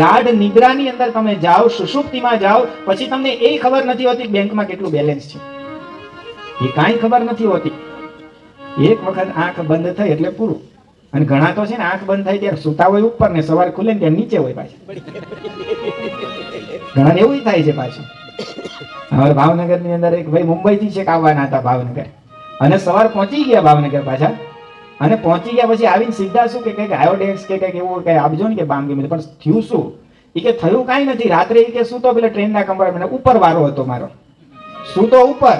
ગાઢ નિદ્રાની અંદર તમે જાઓ, સુષુપ્તિમાં જાઓ, પછી તમને એ ખબર નથી હોતી બેંકમાં કેટલું બેલેન્સ છે, એ કાંઈ ખબર નથી હોતી. એક વખત આંખ બંધ થઈ એટલે પૂરું. અને ઘણા તો છે ને આંખ બંધ થાય ત્યારે સુતા હોય ઉપર ને, સવાર ખુલે ને ત્યારે નીચે હોય પાછા. ઘણા એવું થાય છે પાછું. હવે ભાવનગર ની અંદર એક ભાઈ મુંબઈ થી છે આવવાના હતા ભાવનગર, અને સવાર પહોંચી ગયા ભાવનગર પાછા, અને પહોંચી ગયા પછી આવીને સીધા શું કે કઈક આયોડેક્સ કે કઈક એવું કઈ આપજો ને કે બાંગી. પણ થયું શું? એ કે થયું કાંઈ નથી. રાત્રે એ કે સૂતો પેલા ટ્રેનના કમ્પાર્ટમેન્ટ ઉપર વારો હતો મારો, સૂતો ઉપર,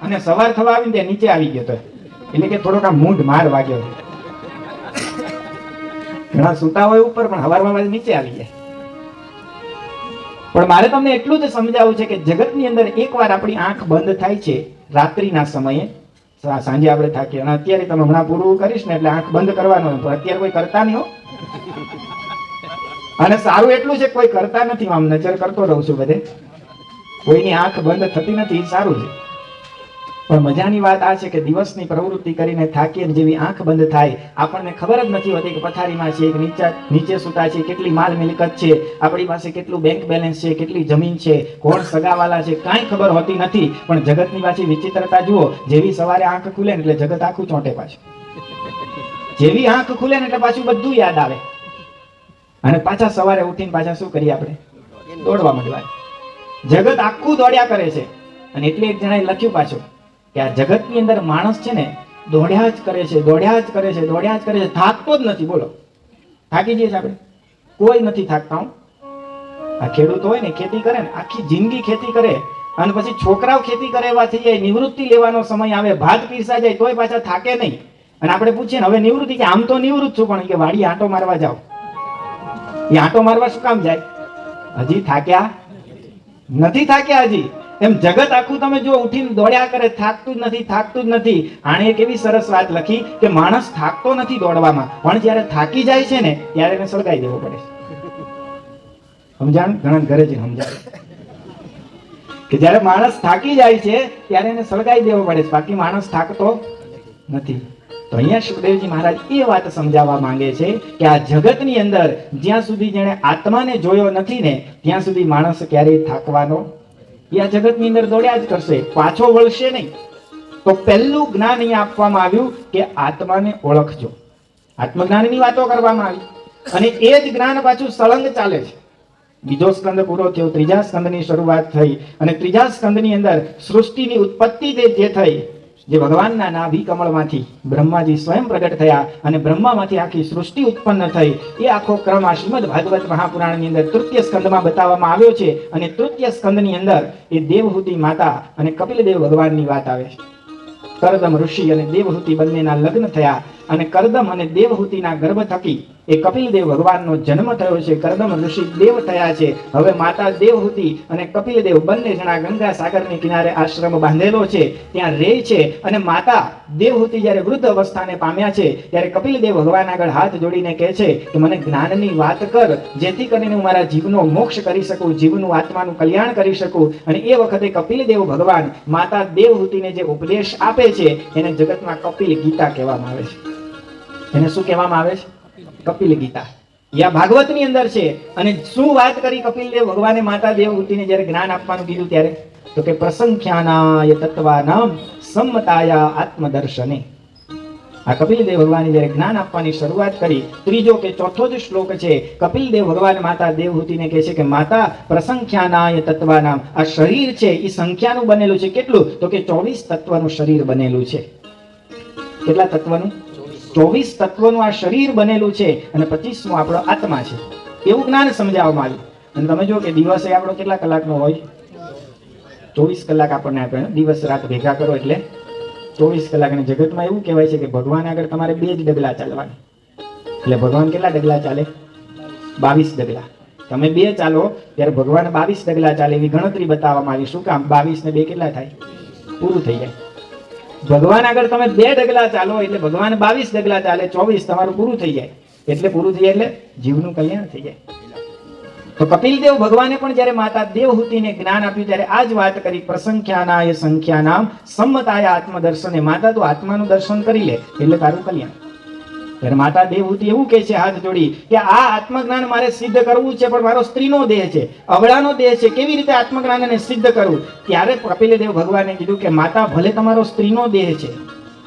અને સવાર થવા આવીને ત્યાં નીચે આવી ગયો. તો એટલે કે થોડોક આ મૂંઢ માર વાગ્યો. ઘણા સૂતા હોય ઉપર પણ હવારમાં નીચે આવી જાય. પણ મારે તમને એટલું જ સમજાવવું છે કે જગતની અંદર એકવાર આપણી આંખ બંધ થાય છે રાત્રિના સમયે, સાંજે આપણે થાકીએ, અને અત્યારે તમે હમણાં પૂરું કરીશ ને એટલે આંખ બંધ કરવાનો, પણ અત્યારે કોઈ કરતા નહીં હો. અને સારું એટલું છે કોઈ કરતા નથી, આમ નજર કરતો રહું છું બધે, કોઈની આંખ બંધ થતી નથી, સારું છે. પણ મજાની વાત આ છે કે દિવસની પ્રવૃત્તિ કરીને થાકીએ જેવી આંખ બંધ થાય, આપણને ખબર જ નથી હોતી કે પથારીમાં છે કે નીચે સુતા છે, કેટલી માલ મિલકત છે, આપણી પાસે કેટલું બેંક બેલેન્સ છે, કેટલી જમીન છે, કોણ સગાવાલા છે, કાંઈ ખબર હોતી નથી. પણ જગતની પાછી વિચિત્રતા જુઓ, જેવી સવારે આંખ ખુલે ને એટલે જગત આખું ચોંટે પાછું. જેવી આંખ ખુલે ને એટલે પાછું બધું યાદ આવે, અને પાછા સવારે ઉઠીને પાછા શું કરીએ આપણે? દોડવા માંડવા. જગત આખું દોડ્યા કરે છે. અને એટલે એક જણાએ લખ્યું પાછું કે આ જગતની અંદર માણસ છે ને દોડ્યા જ કરે છે, દોડ્યા જ કરે છે, દોડ્યા જ કરે છે, થાકતો જ નથી. બોલો, થાકી જઈએ આપણે? કોઈ નથી થાકતા. આ ખેડૂતો હોય ને, ખેતી કરે ને, આખી જિંદગી ખેતી કરે, અને પછી છોકરાઓ ખેતી કરે એવા થઈ જાય, નિવૃત્તિ લેવાનો સમય આવે, ભાત પીરસા જાય તોય પાછા થાકે નહીં. અને આપણે પૂછીએ ને હવે નિવૃત્તિ, કે આમ તો નિવૃત્ત છું, પણ કે વાડી આંટો મારવા જાઓ. એ આંટો મારવા શું કામ જાય? હજી થાક્યા નથી, થાક્યા હજી. એમ જગત આખું તમે જો ઉઠીને દોડ્યા કરે, થાકતું જ નથી, થાકતું જ નથી. આણે એક એવી સરસ વાત લખી કે માણસ થાકતો નથી દોડવામાં, પણ જ્યારે થાકી જાય છે ને ત્યારે એને સળગાઈ દેવો પડે. સમજાણ? ઘણા ઘરે જઈને સમજાય કે જ્યારે માણસ થાકી જાય છે ત્યારે એને સળગાઈ દેવો પડે, બાકી માણસ થાકતો નથી. તો અહીંયા સુખદેવજી મહારાજ એ વાત સમજાવવા માંગે છે કે આ જગતની અંદર જ્યાં સુધી જેણે આત્માને જોયો નથી ને ત્યાં સુધી માણસ ક્યારેય થાકવાનો, એ આ જગતની અંદર દોડ્યા જ કરશે, પાછો વળશે નહીં. તો પહેલું જ્ઞાન અહીંયા આપવામાં આવ્યું કે આત્માને ઓળખજો. આત્મજ્ઞાનની વાતો કરવામાં આવી, અને એ જ જ્ઞાન પાછું સળંગ ચાલે છે. બીજો સ્કંદ પૂરો થયો, ત્રીજા સ્કંદની શરૂઆત થઈ, અને ત્રીજા સ્કંદની અંદર સૃષ્ટિની ઉત્પત્તિ જે થઈ, જે ભગવાનના નાભી કમળમાંથી બ્રહ્માજી સ્વયં પ્રગટ થયા અને બ્રહ્મામાંથી આખી સૃષ્ટિ ઉત્પન્ન થઈ, એ આખો ક્રમ આ શ્રીમદ ભાગવત મહાપુરાણની અંદર તૃતીય સ્કંદમાં બતાવવામાં આવ્યો છે. અને તૃતીય સ્કંદની અંદર એ દેવહૂતિ માતા અને કપિલદેવ ભગવાનની વાત આવે છે. કરદમ ઋષિ અને દેવહૂતિ બંનેના લગ્ન થયા, અને કરદમ અને દેવહૂતિના ગર્ભ થકી એ કપિલદેવ ભગવાનનો જન્મ થયો છે. કરદમ ઋષિ દેવ થયા છે. હવે માતા દેવહૂતિ અને કપિલદેવ બંને જણા ગંગા સાગરની કિનારે આશ્રમ બાંધેલો છે, ત્યાં રહે છે. અને માતા દેવહૂતિ જ્યારે વૃદ્ધ અવસ્થાને પામ્યા છે ત્યારે કપિલદેવ ભગવાન આગળ હાથ જોડીને કહે છે કે મને જ્ઞાનની વાત કર, જેથી કરીને હું મારા જીવનો મોક્ષ કરી શકું, જીવનું આત્માનું કલ્યાણ કરી શકું. અને એ વખતે કપિલદેવ ભગવાન માતા દેવહૂતિને જે ઉપદેશ આપે છે એને જગતમાં કપિલ ગીતા કહેવામાં આવે છે. એને શું કહેવામાં આવે છે? કપિલ ગીતા. યા ભાગવતની અંદર છે. અને શું વાત કરી કપિલદેવ ભગવાને માતા દેવહૂતિને જ્યારે જ્ઞાન આપવાનું કીધું ત્યારે? તો કે પ્રસંખ્યાનાય તત્વાનામ સંમતાયા આત્મદર્શને. આ કપિલદેવ ભગવાને જ્યારે જ્ઞાન આપવાની શરૂઆત કરી, ત્રીજો કે ચોથો જ શ્લોક છે. કપિલદેવ ભગવાન માતા દેવહૂતિને કહે છે કે માતા પ્રસંખ્યાનાય તત્વાનામ, આ શરીર છે એ સંખ્યાનું બનેલું છે. કેટલું? તો કે 24 તત્વનું શરીર બનેલું છે. કેટલા તત્વનું? 24 તત્વનું આ શરીર બનેલું છે અને 25મો આપણો આત્મા છે. એવું જ્ઞાન સમજાવવામાં આવ્યું. અને તમે જો કે દિવસે આપણો કેટલા કલાકનો હોય? 24 કલાક આપણને આપે. દિવસ રાત ભેગા કરો એટલે 24 કલાક. અને જગતમાં એવું કહેવાય છે કે ભગવાન આગળ તમારે 2 જ ડગલા ચાલવાના. એટલે ભગવાન કેટલા ડગલા ચાલે? 22 ડગલા. તમે 2 ચાલો ત્યારે ભગવાન 22 ડગલા ચાલે એવી ગણતરી બતાવવામાં આવી. શું કામ? 22 ને 2 કેટલા થાય? પૂરું થઈ જાય. ભગવાન આગળ તમે 2 ડગલા ચાલો એટલે ભગવાન 22 ડગલા ચાલે, 24 તમારું પૂરું થઈ જાય. એટલે પૂરું થઈ જાય એટલે જીવનું કલ્યાણ થઈ જાય. તો કપિલદેવ ભગવાને પણ જ્યારે માતા દેવહૂતિને જ્ઞાન આપ્યું ત્યારે આ જ વાત કરી, પ્રસંખ્યાનાય સંખ્યાનામ સંમતાય આત્મદર્શને. માતા તું આત્માનું દર્શન કરી લે એટલે તારું કલ્યાણ. ત્યારે માતા દેવહૂતિ એવું કહે છે હાથ જોડી કે આ આત્મજ્ઞાન મારે સિદ્ધ કરવું છે, પણ મારો સ્ત્રીનો દેહ છે, અબળાનો દેહ છે, કેવી રીતે આત્મજ્ઞાનને સિદ્ધ કરવું? ત્યારે કપિલદેવ ભગવાને કીધું કે માતા ભલે તમારો સ્ત્રીનો દેહ છે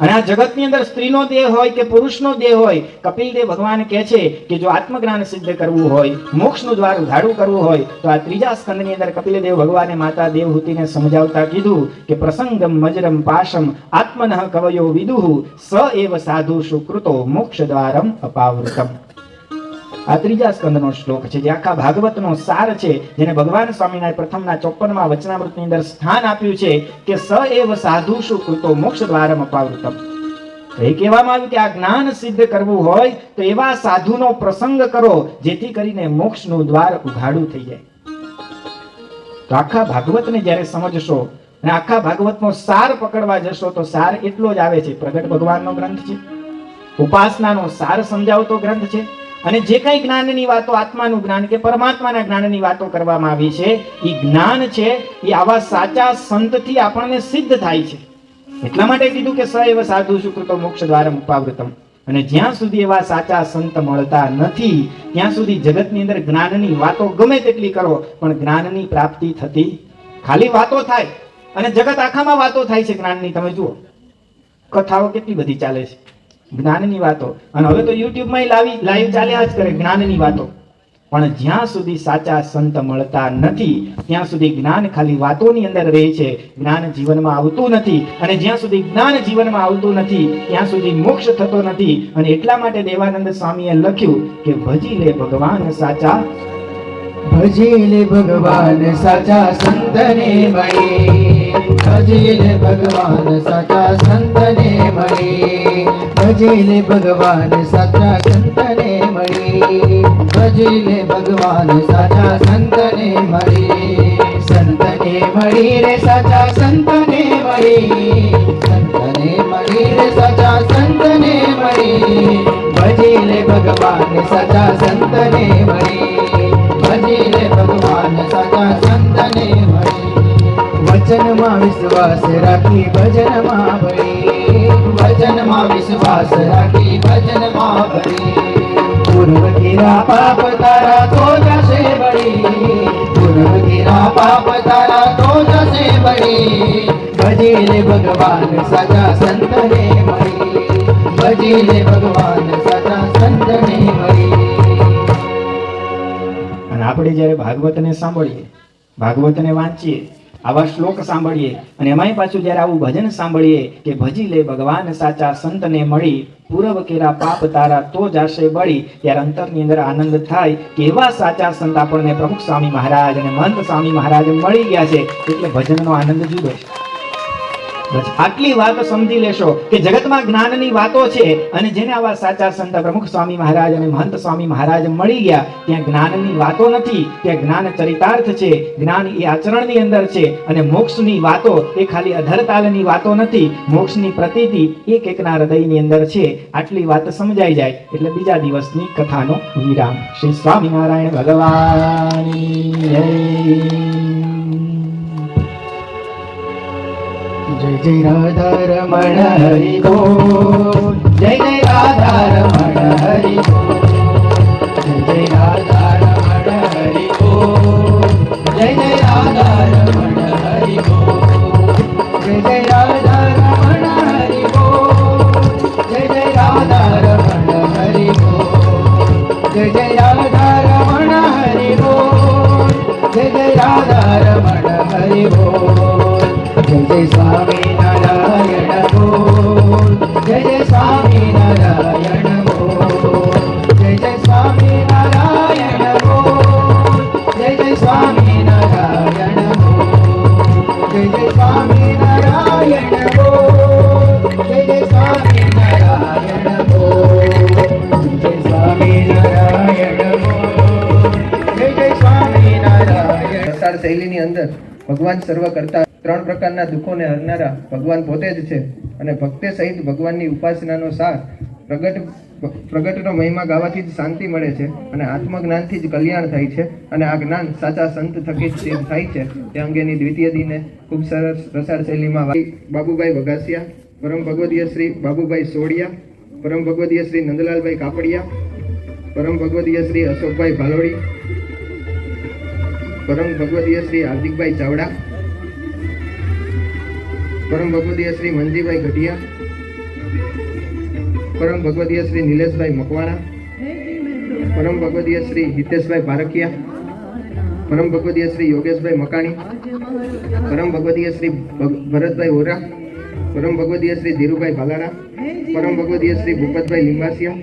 અને આ જગતની અંદર સ્ત્રીનો દેહ હોય કે પુરુષનો દેહ હોય, કપિલદેવ ભગવાન કહે છે કે જો આત્મજ્ઞાન સિદ્ધ કરવું હોય, મોક્ષનું દ્વાર ઉઘાડું કરવું હોય તો આ ત્રીજા સ્કંદની અંદર કપિલદેવ ભગવાને માતા દેવહૂતિને સમજાવતા કીધું કે પ્રસંગમ મજરમ પાશમ આત્મનઃ કવયો વિદુઃ સ એવ સાધુ સુકૃતો મોક્ષ દ્વારમ અપાવૃતમ. આ ત્રીજા સ્કંદનો શ્લોક છે જે આખા ભાગવતનો સાર છે, જેને ભગવાન સ્વામિનારાયણ પ્રથમના 54મા વચનામૃતની અંદર સ્થાન આપ્યું છે કે સ એવ સાધુષુ કૃતો મોક્ષ દ્વારમ અપાવૃતમ. એ કહેવામાં આવ્યું કે આ જ્ઞાન સિદ્ધ કરવું હોય તો એવા સાધુનો પ્રસંગ કરો જેથી કરીને મોક્ષનું દ્વાર ઉઘાડું થઈ જાય. તો આખા ભાગવતને જ્યારે સમજશો અને આખા ભાગવતનો સાર પકડવા જશો તો સાર એટલો જ આવે છે. પ્રગટ ભગવાનનો ગ્રંથ છે, ઉપાસનાનો સાર સમજાવતો ગ્રંથ છે. અને જે કઈ જ્ઞાનની વાતો, આત્માનું જ્ઞાન કે પરમાત્માના જ્ઞાનની વાતો કરવામાં આવી છે, એ જ્ઞાન છે એ આવા સાચા સંતથી આપણને સિદ્ધ થાય છે. એટલા માટે કીધું કે સ એવ સાધુ સુકૃતો મોક્ષ દ્વારમ ઉપાવૃતમ. અને જ્યાં સુધી એવા સાચા સંત મળતા નથી ત્યાં સુધી જગતની અંદર જ્ઞાનની વાતો ગમે તેટલી કરો પણ જ્ઞાનની પ્રાપ્તિ થતી. ખાલી વાતો થાય અને જગત આખામાં વાતો થાય છે જ્ઞાનની. તમે જુઓ કથાઓ કેટલી બધી ચાલે છે જ્ઞાનની વાતો, અને હવે તો યુટ્યુબમાં લાઈવ ચાલ્યા જ કરે જ્ઞાનની વાતો. પણ જ્યાં સુધી સાચા સંત મળતા નથી ત્યાં સુધી જ્ઞાન ખાલી વાતોની અંદર રહે છે, જ્ઞાન જીવનમાં આવતું નથી. અને જ્યાં સુધી જ્ઞાન જીવનમાં આવતું નથી ત્યાં સુધી મોક્ષ થતો નથી. અને એટલા માટે દેવાનંદ સ્વામીએ લખ્યું કે ભજી લે ભગવાન સાચા, ભજી લે ભગવાન સાચા સંતને મળી, ભજી લે ભગવાન સાચા સંતને મળી, ભજી લે ભગવાન સાચા સંતને મળી, ભજી લે ભગવાન સાચા સંતને મળી. સંતને મળી રે સાચા સંતને મળી, સંતને મળી રે સાચા સંતને મળી, ભજી લે ભગવાન સાચા સંતને મળી, ભજી લે ભગવાન સાચા સંતને મળી. વચનમાં વિશ્વાસ રાખી ભજનમાં ભળી, વચનમાં વિશ્વાસ રાખી ભજનમાં ભળી. પૂર્વ કીરા પાપ તારા તો જશે બળી, પૂર્વ કીરા પાપ તારા તો જશે બળી, ભજી લે ભગવાન સાચા સંતને મળી, ભજી લે ભગવાન સાચા સંતને મળી. અને આપણે જ્યારે ભાગવતને સાંભળીએ, ભાગવતને વાંચીએ, આવા શ્લોક સાંભળીએ અને એમાંય પાછું જ્યારે આવું ભજન સાંભળીએ કે ભજી લે ભગવાન સાચા સંતને મળી, પૂર્વ કેરા પાપ તારા તો જાશે બળી, ત્યારે અંતરની અંદર આનંદ થાય કે એવા સાચા સંત આપણને પ્રમુખ સ્વામી મહારાજ અને મહંત સ્વામી મહારાજ મળી ગયા છે. એટલે ભજનનો આનંદ જુદો છે. બસ આટલી વાત સમજી લેશો કે જગતમાં જ્ઞાનની વાતો છે, અને જેને આવા સાચા સંત પ્રમુખ સ્વામી મહારાજ અને મહંત સ્વામી મહારાજ મળી ગયા, ત્યાં જ્ઞાનની વાતો નથી, ત્યાં જ્ઞાન ચરિતાર્થ છે, જ્ઞાન એ આચરણની અંદર છે, અને મોક્ષની વાતો એ ખાલી અધરતાલની વાતો નથી, મોક્ષની પ્રતીતિ એક એકના હૃદયની અંદર છે. આટલી વાત સમજાઈ જાય એટલે બીજા દિવસની કથાનો વિરામ. શ્રી સ્વામિનારાયણ ભગવાનની જય. જય જય રાધા રમણ હરિ બોલ, જય જય રાધા રમણ હરિ બોલ, જય જય રાધા રમણ હરિ બોલ, જય જય રાધા રમણ હરિ બોલ, જય જય રાધા રમણ હરિ બોલ, જય જય રાધા રમણ હરિ બોલ, જય જય રાધા રમણ હરિ બોલ, જય જય રાધા રમણ હરિ બોલ. જય જય સ્વામિનારાયણ બોલ, જય જય સ્વામિનારાયણ બોલ, જય જય સ્વામિનારાયણ બોલ, જય જય સ્વામિનારાયણ બોલ, જય જય સ્વામિનારાયણ બોલ, જય જય સ્વામિનારાયણ બોલ, જય સ્વામિનારાયણ બોલ, જય જય સ્વામિનારાયણ. પ્રસાર શૈલીની અંદર ભગવાન સર્વ કરતા ત્રણ પ્રકારના દુઃખોને હરનારા ભગવાન પોતે જ છે, અને ભક્તે સહિત ભગવાનની ઉપાસનાનો સાર પ્રગટનો મહિમા ગાવાથી જ શાંતિ મળે છે, અને આત્મજ્ઞાનથી જ કલ્યાણ થાય છે, અને આ જ્ઞાન સાચા સંત થકી જ સિદ્ધ થાય છે. તે અંગેની દ્વિતીય દિને ખૂબ સરસ પ્રસાર શૈલીમાં બાબુભાઈ વઘાસિયા, પરમ ભગવદીય શ્રી બાબુભાઈ સોડિયા, પરમ ભગવદીય શ્રી નંદલાલભાઈ કાપડિયા, પરમ ભગવદીય શ્રી અશોકભાઈ ભાલોડી, પરમ ભગવદીય શ્રી હાર્દિકભાઈ ચાવડા, પરમ ભગવદીય શ્રી મંજીભાઈ ગઢિયા, પરમ ભગવદીય શ્રી નિલેશભાઈ મકવાણા, પરમ ભગવદીય શ્રી હિતેશભાઈ પારખિયા, પરમ ભગવદીય શ્રી યોગેશભાઈ મકાણી, પરમ ભગવદીય શ્રી ભરતભાઈ ઓરા, પરમ ભગવદીય શ્રી ધીરુભાઈ ભાલાડા, પરમ ભગવદીય શ્રી ભૂપતભાઈ લિંબાસિયા.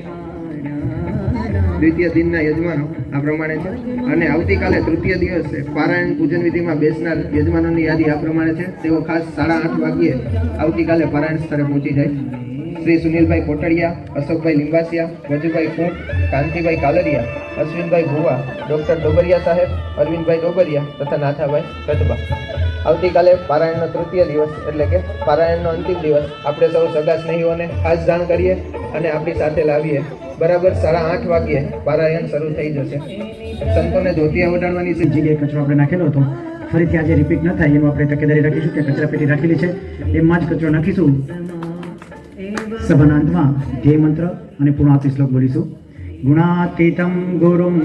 દ્વિતીય દિનના યજમાનો આ પ્રમાણે છે, અને આવતીકાલે તૃતીય દિવસે પારાયણ પૂજન વિધિમાં બેસનાર યજમાનોની યાદી આ પ્રમાણે છે. તેઓ ખાસ 8:30 વાગ્યે આવતીકાલે પારાયણ સ્થળે પહોંચી જાય. શ્રી સુનિલભાઈ કોટડિયા, અશોકભાઈ લિંબાસિયા, વજુભાઈ કુંટ, કાંતિભાઈ કાલરિયા, અશ્વિનભાઈ ભુવા, ડોક્ટર ડોબરિયા સાહેબ, અરવિંદભાઈ ડોબરિયા તથા નાથાભાઈ કદબા. આવતીકાલે પારાયણનો તૃતીય દિવસ એટલે કે પારાયણનો અંતિમ દિવસ. આપણે સૌ સગા સ્નેહીઓને ખાસ જાણ કરીએ અને આપણી સાથે લાવીએ. બરાબર 8:30 વાગ્યે પારાયણ શરૂ થઈ જશે. સંતોને ધોતિયા ઓઢાડવાની છે. જગ્યાએ કચરો આપણે નાખેલો હતો, ફરીથી આજે રિપીટ ન થાય એનું આપણે તકેદારી રાખીશું કે કચરા પેટી રાખેલી છે એમાં જ કચરો નાખીશું. સભાના અંતમાં ધ્યેય મંત્ર અને પૂર્ણાવતી શ્લોક બોલીશું. ગુણાતીતમ ગુરુમ